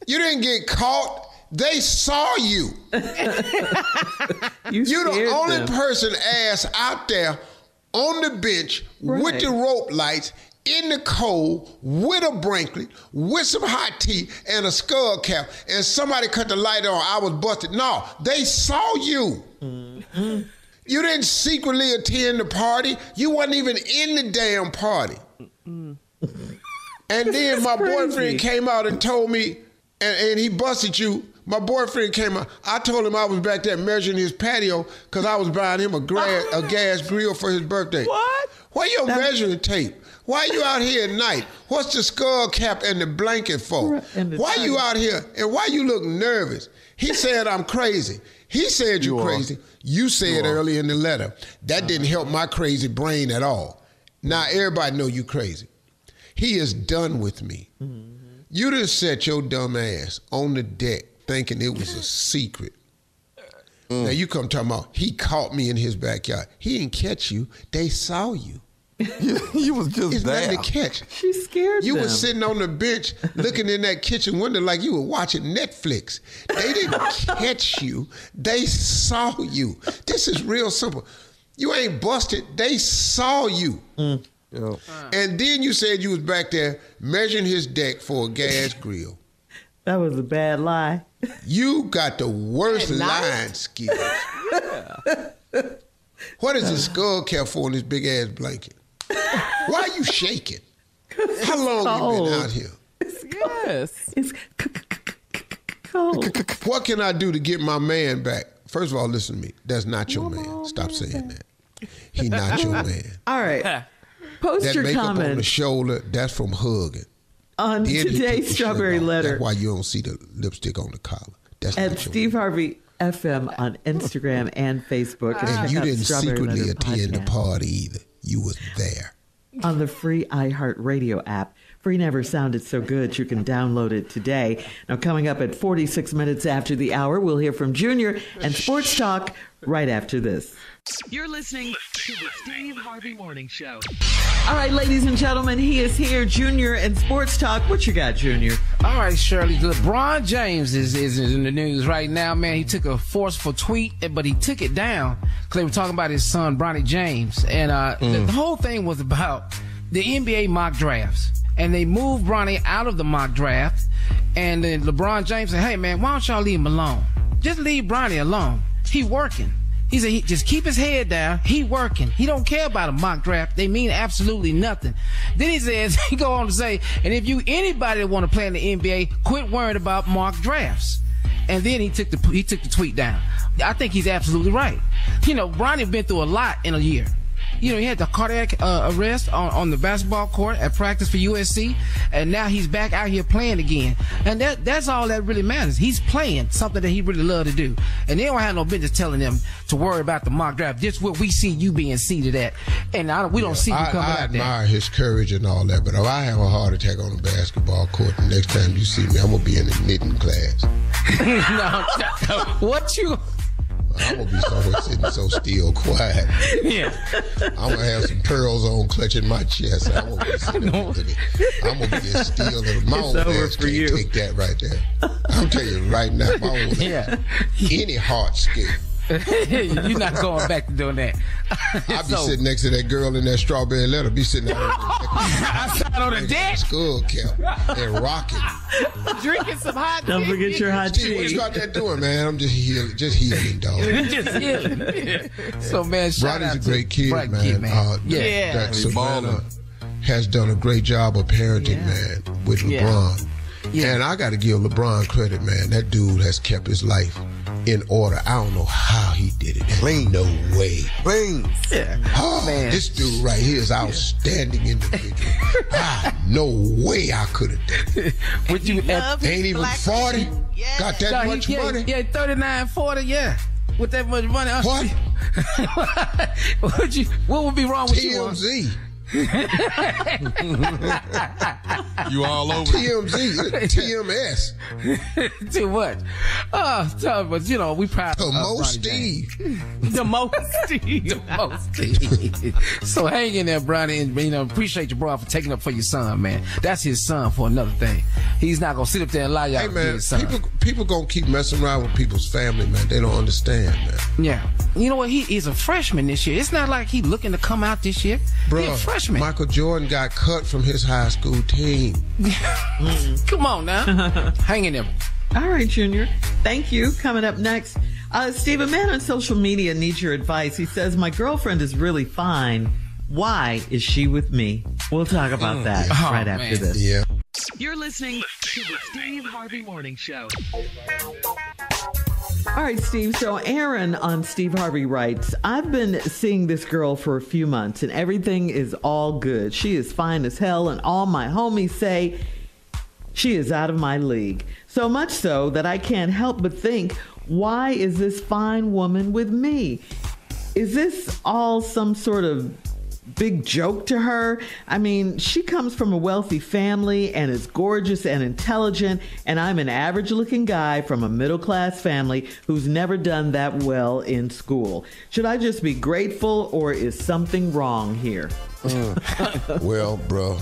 Speaker 3: You didn't get caught. They saw you. You're the only person ass out there on the bench with the rope lights in the cold with a blanket, with some hot tea and a skull cap, and somebody cut the light on. I was busted. No, they saw you. Mm-hmm. You didn't secretly attend the party. You wasn't even in the damn party. Mm-hmm. And then my boyfriend came out and told me, and he busted you. My boyfriend came out. I told him I was back there measuring his patio because I was buying him a gas grill for his birthday.
Speaker 8: What?
Speaker 13: Why your measuring tape? Why you out here at night? What's the skull cap and the blanket for? Why you out here and why you look nervous? He said I'm crazy. He said you're crazy. You said earlier in the letter. That didn't help my crazy brain at all. Now everybody know you crazy. He is done with me. Mm-hmm. You done set your dumb ass on the deck thinking it was a secret. Now you come talking about he caught me in his backyard. He didn't catch you. They saw you.
Speaker 14: You was just
Speaker 13: it's
Speaker 14: there.
Speaker 13: nothing to catch.
Speaker 6: She scared
Speaker 13: you
Speaker 6: them.
Speaker 13: was sitting on the bench looking in that kitchen window like you were watching Netflix. They didn't catch you. They saw you. This is real simple. You ain't busted. They saw you. And then you said you was back there measuring his deck for a gas grill.
Speaker 6: That was a bad lie.
Speaker 13: You got the worst lying skills. What is this skull cap for in this big ass blanket? Why are you shaking? How long you been out here?
Speaker 8: Yes.
Speaker 6: It's cold.
Speaker 13: What can I do to get my man back? First of all, listen to me. That's not your man. Stop saying that. He not your man.
Speaker 6: All right. Post
Speaker 13: that
Speaker 6: your
Speaker 13: makeup
Speaker 6: comment
Speaker 13: on the shoulder, that's from hugging.
Speaker 6: On
Speaker 13: then
Speaker 6: today's Strawberry Letter.
Speaker 13: That's why you don't see the lipstick on the collar. That's
Speaker 6: at Steve Harvey FM on Instagram and Facebook.
Speaker 13: And you didn't secretly attend the party either. You was there.
Speaker 6: On the free iHeartRadio app. Free never sounded so good. You can download it today. Now, coming up at 46 minutes after the hour, we'll hear from Junior and Sports Talk right after this.
Speaker 1: You're listening to the Steve Harvey Morning Show.
Speaker 6: All right, ladies and gentlemen, he is here, Junior and Sports Talk. What you got, Junior?
Speaker 4: All right, Shirley. LeBron James is in the news right now, man. He took a forceful tweet, but he took it down because they were talking about his son, Bronny James. And the whole thing was about the NBA mock drafts. And they moved Bronny out of the mock draft. And then LeBron James said, hey, man, why don't y'all leave him alone? Just leave Bronny alone. He working. He said, just keep his head down. He working. He don't care about a mock draft. They mean absolutely nothing. Then he says, he go on to say, and if you anybody that want to play in the NBA, quit worrying about mock drafts. And then he took the tweet down. I think he's absolutely right. You know, Bronny been through a lot in a year. You know, he had the cardiac arrest on the basketball court at practice for USC, and now he's back out here playing again. And that's all that really matters. He's playing something that he really loved to do. And they don't have no business telling them to worry about the mock draft. Just what we see you being seated at. And we don't see you coming out there.
Speaker 13: I admire his courage and all that, but if I have a heart attack on the basketball court, the next time you see me, I'm going to be in the knitting class.
Speaker 4: No, what you...
Speaker 13: I'm going to be somewhere sitting so still, quiet.
Speaker 4: Yeah.
Speaker 13: I'm going to have some pearls on clutching my chest. I'm going to be sitting I'm going to be as still as my own ass can't take that right there. I'm telling you right now, my own ass, any heart scale.
Speaker 4: You're not going back to doing that.
Speaker 13: I'll be sitting next to that girl in that strawberry letter. Be sitting
Speaker 4: outside on the deck.
Speaker 13: Skull cap and rocking.
Speaker 4: Drinking some hot tea.
Speaker 6: Don't forget your hot tea.
Speaker 13: What you got that doing, man? I'm just healing, dog.
Speaker 4: Just healing. So, man, shout out
Speaker 13: Bronny's a great kid, man.
Speaker 4: Yeah.
Speaker 13: Savannah has done a great job of parenting, man, with LeBron. Yeah. And I got to give LeBron credit, man. That dude has kept his life in order. I don't know how he did it. Clean. No way.
Speaker 14: Clean.
Speaker 13: Yeah. Oh, man. This dude right here is outstanding individual. No way I could have done it.
Speaker 4: Would you
Speaker 13: ain't even 40? Yeah. Got that much money?
Speaker 4: Yeah, 39, 40, yeah. With that much money.
Speaker 13: What?
Speaker 4: What would be wrong with
Speaker 13: TMZ.
Speaker 5: You all over
Speaker 13: TMZ, TMS.
Speaker 4: Too much. But you know, we proud
Speaker 13: of most Steve.
Speaker 4: The most Steve. The most Steve. So hang in there, Bronny, and appreciate you, bro, for taking up for your son, man. That's his son for another thing. He's not gonna sit up there and lie y'all.
Speaker 13: Hey man, people gonna keep messing around with people's family, man. They don't understand, man.
Speaker 4: Yeah. You know what? He is a freshman this year. It's not like he's looking to come out this year.
Speaker 13: Bro,
Speaker 4: he's a freshman.
Speaker 13: Michael Jordan got cut from his high school team.
Speaker 4: Come on now. Hang in there.
Speaker 6: All right, Junior. Thank you. Coming up next, Steve, a man on social media needs your advice. He says, my girlfriend is really fine. Why is she with me? We'll talk about that right after this.
Speaker 13: Yeah.
Speaker 1: You're listening to the Steve Harvey Morning Show.
Speaker 6: All right, Steve. So Aaron on Steve Harvey writes, I've been seeing this girl for a few months and everything is all good. She is fine as hell and all my homies say she is out of my league. So much so that I can't help but think, why is this fine woman with me? Is this all some sort of big joke to her? I mean, she comes from a wealthy family and is gorgeous and intelligent, and I'm an average-looking guy from a middle-class family who's never done that well in school. Should I just be grateful, or is something wrong here?
Speaker 13: Well, bro,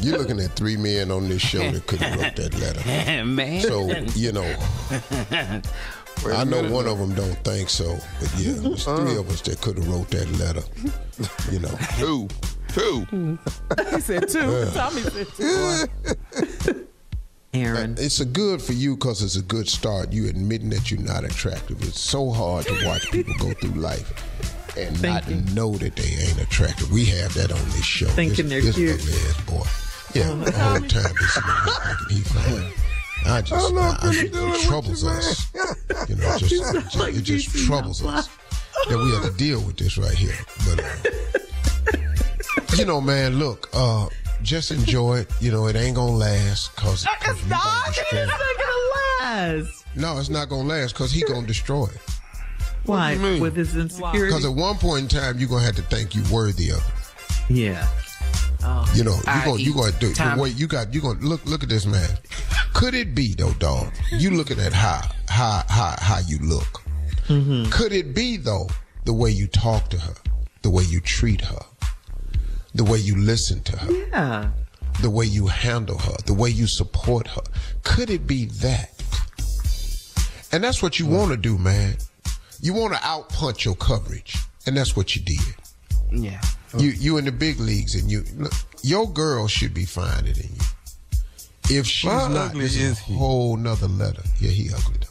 Speaker 13: you're looking at three men on this show that could have wrote that letter.
Speaker 4: Man.
Speaker 13: So, you know, I know one of them don't think so, but yeah, there's three of us that could have wrote that letter. You know, two.
Speaker 8: He said two. Tommy said two.
Speaker 6: Aaron.
Speaker 13: It's a good for you because it's a good start. You admitting that you're not attractive. It's so hard to watch people go through life and not know that they ain't attractive. We have that on this show.
Speaker 6: Thinking they're cute.
Speaker 13: This boy. Yeah, the whole time this man thinking he's fine. It troubles us. You know, it just troubles us that we have to deal with this right here. But, you know, man, look, just enjoy it. You know, it ain't going to last because
Speaker 6: It's not going to last.
Speaker 13: No, it's not going to last because he going to destroy it.
Speaker 6: Why? With his insecurity?
Speaker 13: Because at one point in time, you're going to have to think you worthy of it.
Speaker 6: Yeah.
Speaker 13: You know, you're going to do the way you're going to look at this man. Could it be though, dog? You looking at how you look. Mm-hmm. Could it be though the way you talk to her, the way you treat her, the way you listen to her,
Speaker 6: yeah,
Speaker 13: the way you handle her, the way you support her? Could it be that? And that's what you want to do, man. You want to outpunch your coverage, and that's what you did.
Speaker 4: Yeah.
Speaker 13: You in the big leagues, and your girl should be finer than you. If she's not, this is a whole nother letter. Yeah, he ugly though.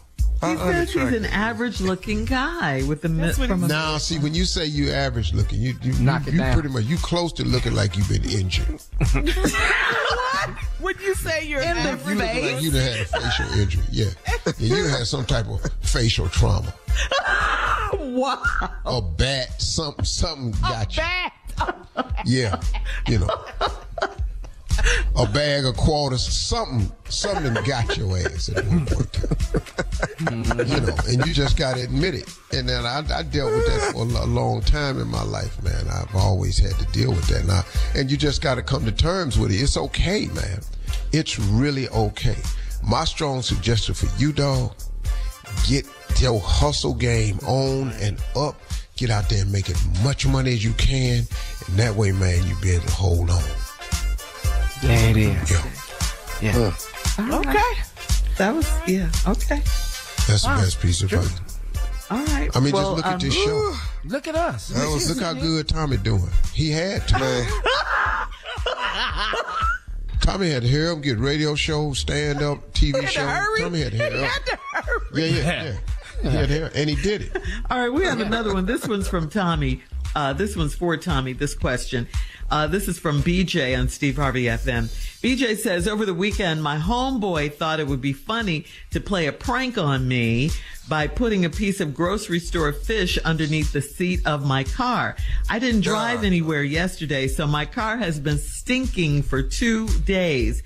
Speaker 6: He says he's an average-looking guy with the
Speaker 13: Now, see, when you say you average-looking, you pretty much you close to looking like you've been injured.
Speaker 8: What? Would you say you're in the face?
Speaker 13: You look like you done had a facial injury. Yeah, you had some type of facial trauma.
Speaker 6: Wow.
Speaker 13: A bat, something got you.
Speaker 8: Bat.
Speaker 13: Yeah, you know. A bag of quarters, something got your ass at one point. You know, and you just got to admit it. And then I dealt with that for a long time in my life, man. I've always had to deal with that now. And you just got to come to terms with it. It's okay, man. It's really okay. My strong suggestion for you, dog, get your hustle game on and up. Get out there and make as much money as you can. And that way, man, you'll be able to hold on.
Speaker 4: There it is.
Speaker 13: Yeah.
Speaker 6: Okay. That was, okay.
Speaker 13: That's the best piece of advice.
Speaker 6: All right.
Speaker 13: I mean, just look at this show.
Speaker 4: Look at us.
Speaker 13: Look how good Tommy doing. He had to, man. Tommy had to hear him get radio shows, stand up, TV shows. Tommy had to hear him. Yeah. He had to hear, and he did it.
Speaker 6: All right, we have another one. This one's from Tommy. This one's for Tommy, this question. This is from BJ on Steve Harvey FM. BJ says, over the weekend, my homeboy thought it would be funny to play a prank on me by putting a piece of grocery store fish underneath the seat of my car. I didn't drive anywhere yesterday, so my car has been stinking for 2 days.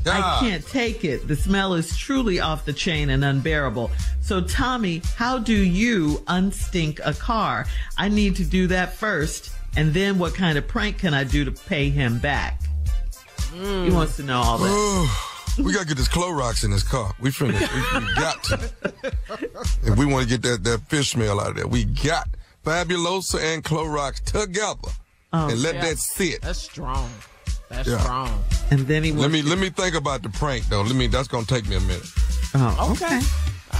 Speaker 6: I can't take it. The smell is truly off the chain and unbearable. So, Tommy, how do you unstink a car? I need to do that first. And then what kind of prank can I do to pay him back? He wants to know all that.
Speaker 11: We got to get this Clorox in this car. We finished. We got to. If we want to get that fish smell out of there, we got Fabulosa and Clorox together and let that sit.
Speaker 8: That's strong. That's strong.
Speaker 6: And then he
Speaker 11: let me think about the prank though. That's gonna take me a minute.
Speaker 6: Oh, okay.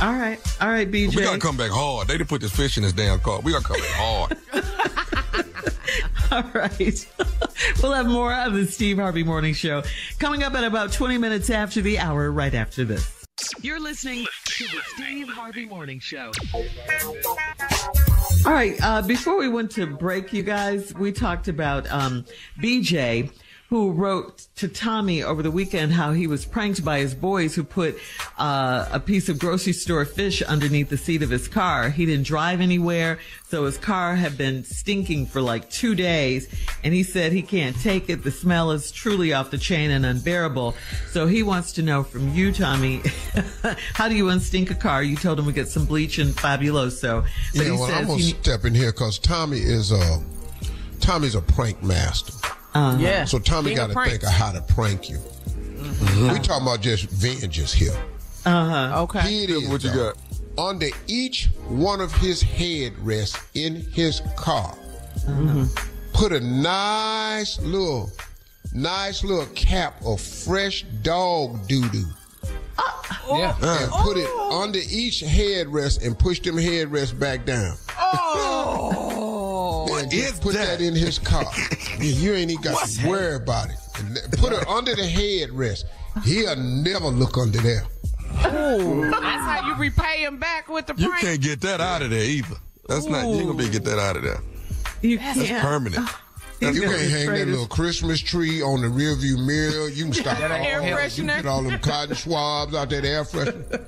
Speaker 6: All right, BJ.
Speaker 11: We gotta come back hard. They didn't put this fish in this damn car. We gotta come back hard.
Speaker 6: All right. We'll have more of the Steve Harvey Morning Show coming up at about 20 minutes after the hour, right after this.
Speaker 1: You're listening to the Steve Harvey Morning Show.
Speaker 6: All right. Before we went to break, you guys, we talked about BJ, who wrote to Tommy over the weekend how he was pranked by his boys who put a piece of grocery store fish underneath the seat of his car. He didn't drive anywhere, so his car had been stinking for like 2 days, and he said he can't take it. The smell is truly off the chain and unbearable. So he wants to know from you, Tommy, how do you unstink a car? You told him to get some bleach and Fabuloso. But
Speaker 13: Yeah, well, I'm going to step in here because Tommy's a prank master.
Speaker 8: Yeah.
Speaker 13: So Tommy got to think of how to prank you. Mm-hmm. We talking about just vengeance here.
Speaker 8: Okay.
Speaker 13: Here it is.
Speaker 14: What you got?
Speaker 13: Under each one of his headrests in his car, put a nice little cap of fresh dog doo-doo.
Speaker 4: Yeah.
Speaker 13: And put it under each headrest and push them headrests back down. And just put that in his car. You ain't even got to worry about it. Put it under the headrest. He'll never look under there.
Speaker 8: Oh, that's how you repay him back with the prank.
Speaker 14: You can't get that out of there either. That's not. You ain't gonna be able to get that out of there.
Speaker 6: You
Speaker 14: That's
Speaker 6: can't.
Speaker 14: permanent.
Speaker 13: You can't hang that little Christmas tree on the rearview mirror. You can stop all
Speaker 8: air
Speaker 13: that.
Speaker 8: freshener.
Speaker 13: You get all them cotton swabs out there, the air freshener.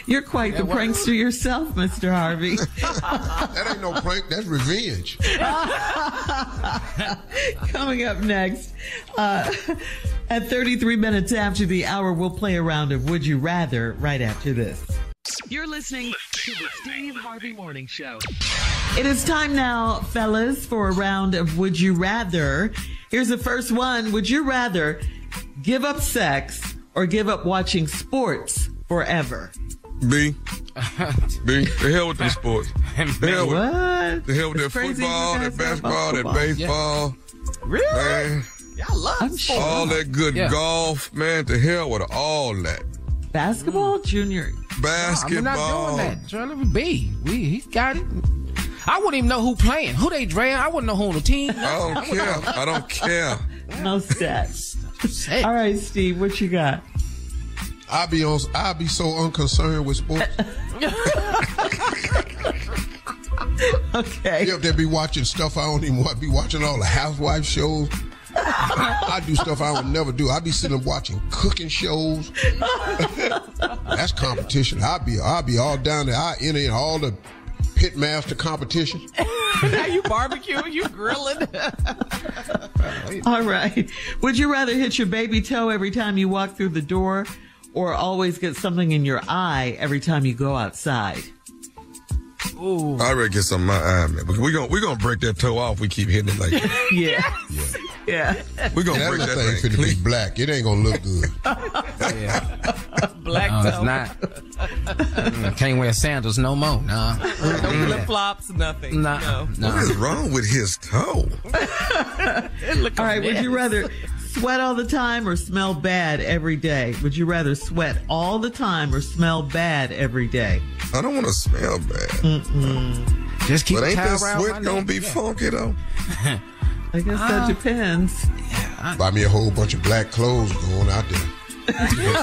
Speaker 6: You're quite the prankster yourself, Mr. Harvey.
Speaker 13: That ain't no prank. That's revenge.
Speaker 6: Coming up next, at 33 minutes after the hour, we'll play a round of Would You Rather right after this.
Speaker 1: You're listening to the Steve Harvey Morning Show.
Speaker 6: It is time now, fellas, for a round of Would You Rather. Here's the first one. Would you rather give up sex or give up watching sports forever?
Speaker 5: B. The hell with them sports. The hell with that football, that basketball, that baseball.
Speaker 8: Really?
Speaker 5: Man,
Speaker 8: Y'all love sports.
Speaker 5: all that good golf, man. To hell with all that.
Speaker 6: Basketball, Junior.
Speaker 5: Basketball.
Speaker 4: I'm not doing that. Trying to be. He got it. I wouldn't even know who playing, who they draft. I wouldn't know who on the team.
Speaker 5: I don't care.
Speaker 6: No stats. All right, Steve, what you got?
Speaker 13: I'll be so unconcerned with sports.
Speaker 6: Okay.
Speaker 13: You up there be watching stuff I don't even want. Be watching all the housewife shows. I do stuff I would never do. I be sitting watching cooking shows. That's competition. I'll be all down there. I enter in all the pitmaster competitions.
Speaker 8: Now you barbecuing, you grilling.
Speaker 6: All right. Would you rather hit your baby toe every time you walk through the door or always get something in your eye every time you go outside?
Speaker 5: Ooh. I'd rather get something in my eye, man. We're gonna break that toe off. We keep hitting it like that.
Speaker 6: Yeah.
Speaker 5: We're gonna break that
Speaker 13: thing finna be black. It ain't gonna look good.
Speaker 8: Black
Speaker 4: no,
Speaker 8: toe.
Speaker 4: It's not. Can't wear sandals no more. Nah.
Speaker 8: No flip flops, nothing.
Speaker 4: No.
Speaker 5: What is wrong with his toe?
Speaker 6: All right. Would you rather sweat all the time or smell bad every day? Would you rather sweat all the time or smell bad every day?
Speaker 5: I don't want to smell bad.
Speaker 4: Just keep
Speaker 5: but ain't that
Speaker 4: around
Speaker 5: sweat gonna be funky though?
Speaker 6: I guess that depends.
Speaker 13: Buy me a whole bunch of black clothes going out there.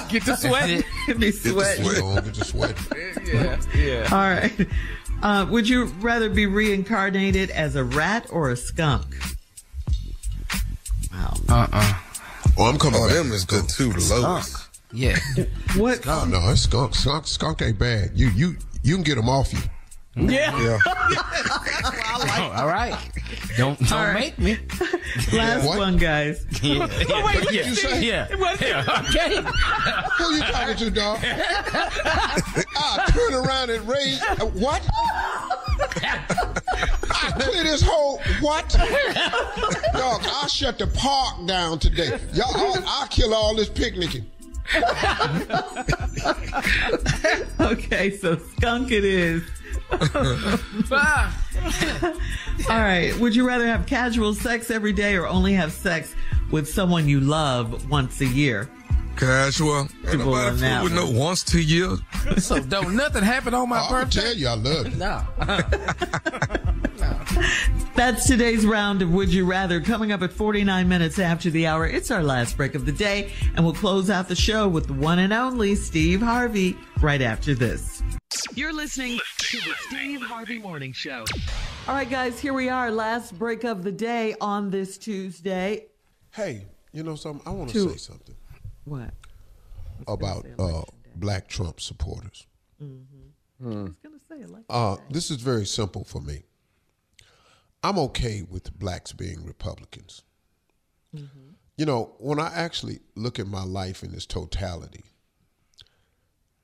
Speaker 8: Get the sweat.
Speaker 6: Be sweating.
Speaker 13: Get the sweat.
Speaker 8: Yeah.
Speaker 6: All right. Would you rather be reincarnated as a rat or a skunk? Wow.
Speaker 13: Oh, I'm coming back.
Speaker 5: Them is the two lowest.
Speaker 4: Yeah.
Speaker 6: What?
Speaker 13: Oh, no, it's skunk. Skunk ain't bad. You can get them off you.
Speaker 8: Yeah.
Speaker 4: All right. Don't make me.
Speaker 6: Last
Speaker 13: What?
Speaker 6: one, guys.
Speaker 13: What did you say?
Speaker 4: Yeah. Okay.
Speaker 13: Who you talking to, dog? I turn around and raise. What? I clear this whole. What? Dog, I'll shut the park down today. I'll kill all this picnicking.
Speaker 6: Okay, so skunk it is. All right. Would you rather have casual sex every day or only have sex with someone you love once a year?
Speaker 5: Casual. Ain't nobody fool with no once 2 years.
Speaker 4: So don't nothing happen on my birthday.
Speaker 13: I tell you I love you.
Speaker 4: No.
Speaker 6: That's today's round of Would You Rather. Coming up at 49 minutes after the hour, it's our last break of the day, and we'll close out the show with the one and only Steve Harvey right after this.
Speaker 1: You're listening to the Steve Harvey Morning Show.
Speaker 6: All right, guys, here we are. Last break of the day on this Tuesday.
Speaker 13: Hey, you know something? I want to say something.
Speaker 6: What?
Speaker 13: About black Trump supporters.
Speaker 6: Mm-hmm. I was going to say election
Speaker 13: this is very simple for me. I'm okay with blacks being Republicans. Mm-hmm. You know, when I actually look at my life in its totality,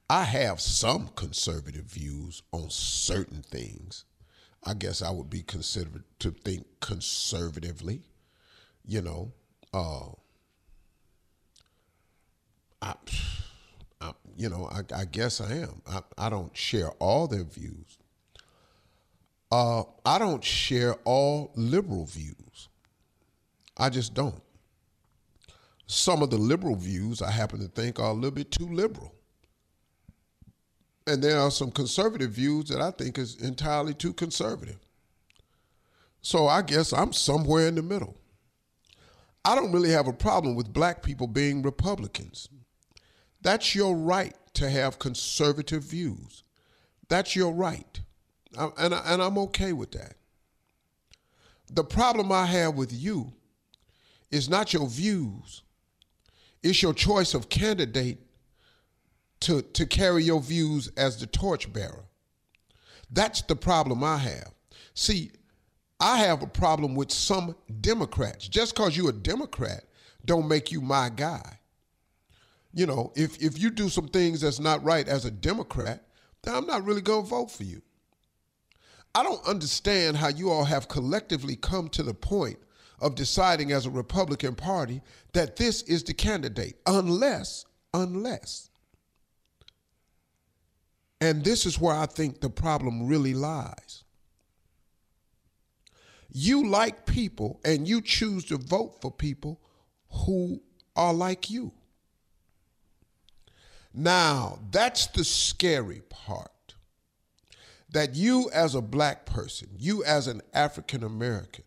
Speaker 13: I have some conservative views on certain things. I guess I would be considered to think conservatively, you know. I guess I am. I don't share all their views. I don't share all liberal views. I just don't. Some of the liberal views I happen to think are a little bit too liberal. And there are some conservative views that I think is entirely too conservative. So I guess I'm somewhere in the middle. I don't really have a problem with black people being Republicans. That's your right to have conservative views. That's your right. And I'm okay with that. The problem I have with you is not your views. It's your choice of candidate to carry your views as the torchbearer. That's the problem I have. See, I have a problem with some Democrats. Just because you're a Democrat don't make you my guy. You know, if you do some things that's not right as a Democrat, then I'm not really going to vote for you. I don't understand how you all have collectively come to the point of deciding as a Republican Party that this is the candidate, unless, and this is where I think the problem really lies. You like people and you choose to vote for people who are like you. Now, that's the scary part. That you as a black person, you as an African American,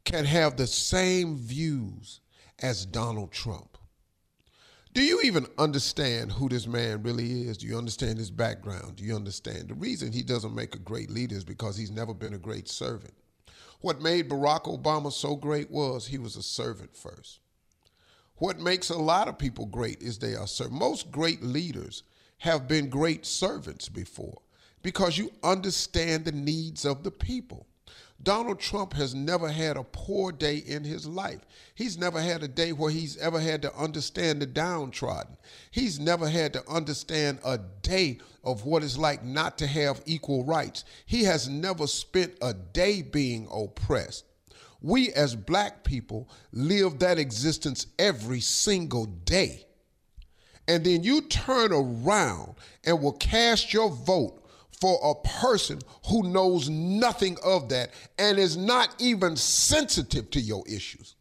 Speaker 13: can have the same views as Donald Trump. Do you even understand who this man really is? Do you understand his background? Do you understand? The reason he doesn't make a great leader is because he's never been a great servant. What made Barack Obama so great was he was a servant first. What makes a lot of people great is they are servants. Most great leaders have been great servants before because you understand the needs of the people. Donald Trump has never had a poor day in his life. He's never had a day where he's ever had to understand the downtrodden. He's never had to understand a day of what it's like not to have equal rights. He has never spent a day being oppressed. We as black people live that existence every single day. And then you turn around and will cast your vote for a person who knows nothing of that and is not even sensitive to your issues.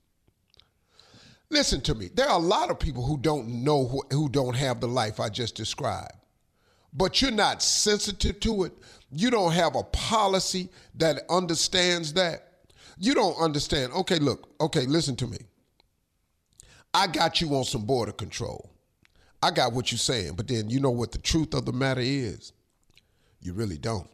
Speaker 13: Listen to me. There are a lot of people who don't know, who don't have the life I just described. But you're not sensitive to it. You don't have a policy that understands that. You don't understand. Okay, look. Okay, listen to me. I got you on some border control. I got what you're saying, but then you know what the truth of the matter is? You really don't.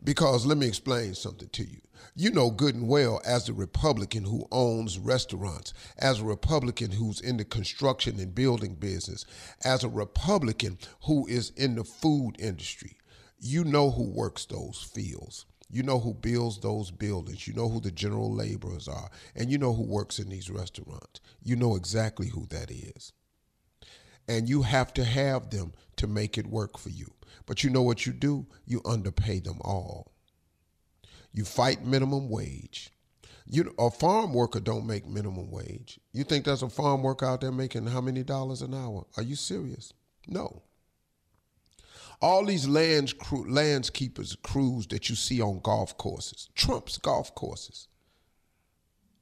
Speaker 13: Because let me explain something to you. You know good and well, as a Republican who owns restaurants, as a Republican who's in the construction and building business, as a Republican who is in the food industry, you know who works those fields. You know who builds those buildings. You know who the general laborers are. And you know who works in these restaurants. You know exactly who that is. And you have to have them to make it work for you. But you know what you do? You underpay them all. You fight minimum wage. A farm worker don't make minimum wage. You think there's a farm worker out there making how many dollars an hour? Are you serious? No. All these landskeepers crews that you see on golf courses, Trump's golf courses.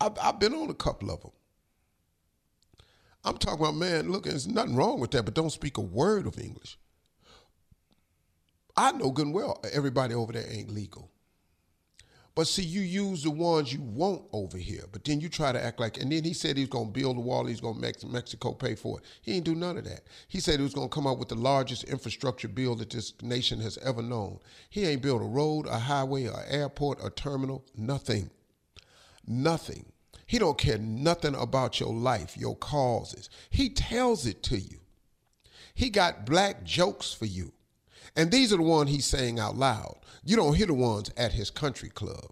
Speaker 13: I've been on a couple of them. I'm talking about, man, look, there's nothing wrong with that, but don't speak a word of English. I know good and well everybody over there ain't legal. But see, you use the ones you want over here, but then you try to act like, and then he said he was going to build a wall, he's going to make Mexico pay for it. He ain't do none of that. He said he was going to come up with the largest infrastructure bill that this nation has ever known. He ain't built a road, a highway, an airport, a terminal, nothing. Nothing. He don't care nothing about your life, your causes. He tells it to you. He got black jokes for you. And these are the ones he's saying out loud. You don't hear the ones at his country club.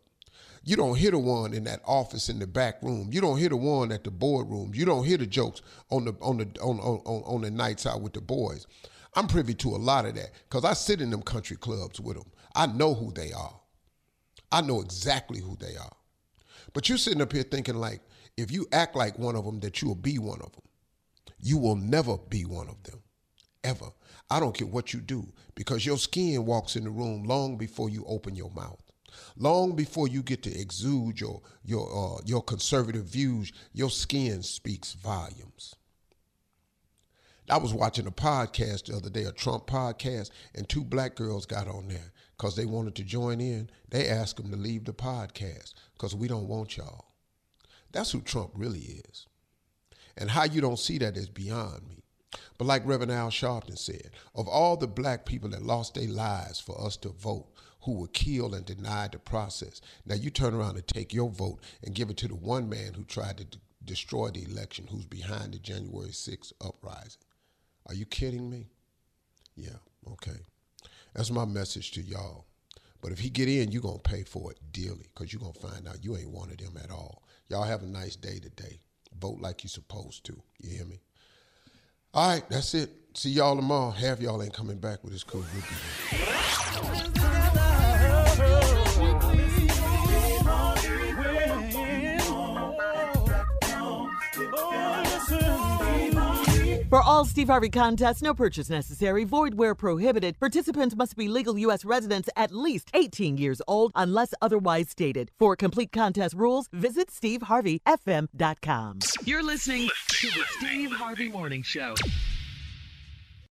Speaker 13: You don't hear the one in that office in the back room. You don't hear the one at the boardroom. You don't hear the jokes on the nights out with the boys. I'm privy to a lot of that because I sit in them country clubs with them. I know who they are. I know exactly who they are. But you're sitting up here thinking like, if you act like one of them, that you will be one of them. You will never be one of them, ever. I don't care what you do, because your skin walks in the room long before you open your mouth. Long before you get to exude your conservative views, your skin speaks volumes. I was watching a podcast the other day, a Trump podcast, and 2 black girls got on there because they wanted to join in. They asked them to leave the podcast because we don't want y'all. That's who Trump really is. And how you don't see that is beyond me. But like Reverend Al Sharpton said, of all the black people that lost their lives for us to vote, who were killed and denied the process, now you turn around and take your vote and give it to the one man who tried to destroy the election, who's behind the January 6th uprising. Are you kidding me? Yeah, okay. That's my message to y'all. But if he get in, you're going to pay for it dearly, because you're going to find out you ain't one of them at all. Y'all have a nice day today. Vote like you're supposed to. You hear me? All right, that's it. See y'all tomorrow. Half y'all ain't coming back with this cool rookie.
Speaker 6: For all Steve Harvey contests, no purchase necessary, void where prohibited. Participants must be legal U.S. residents at least 18 years old unless otherwise stated. For complete contest rules, visit SteveHarveyFM.com.
Speaker 1: You're listening to the Steve Harvey Morning Show.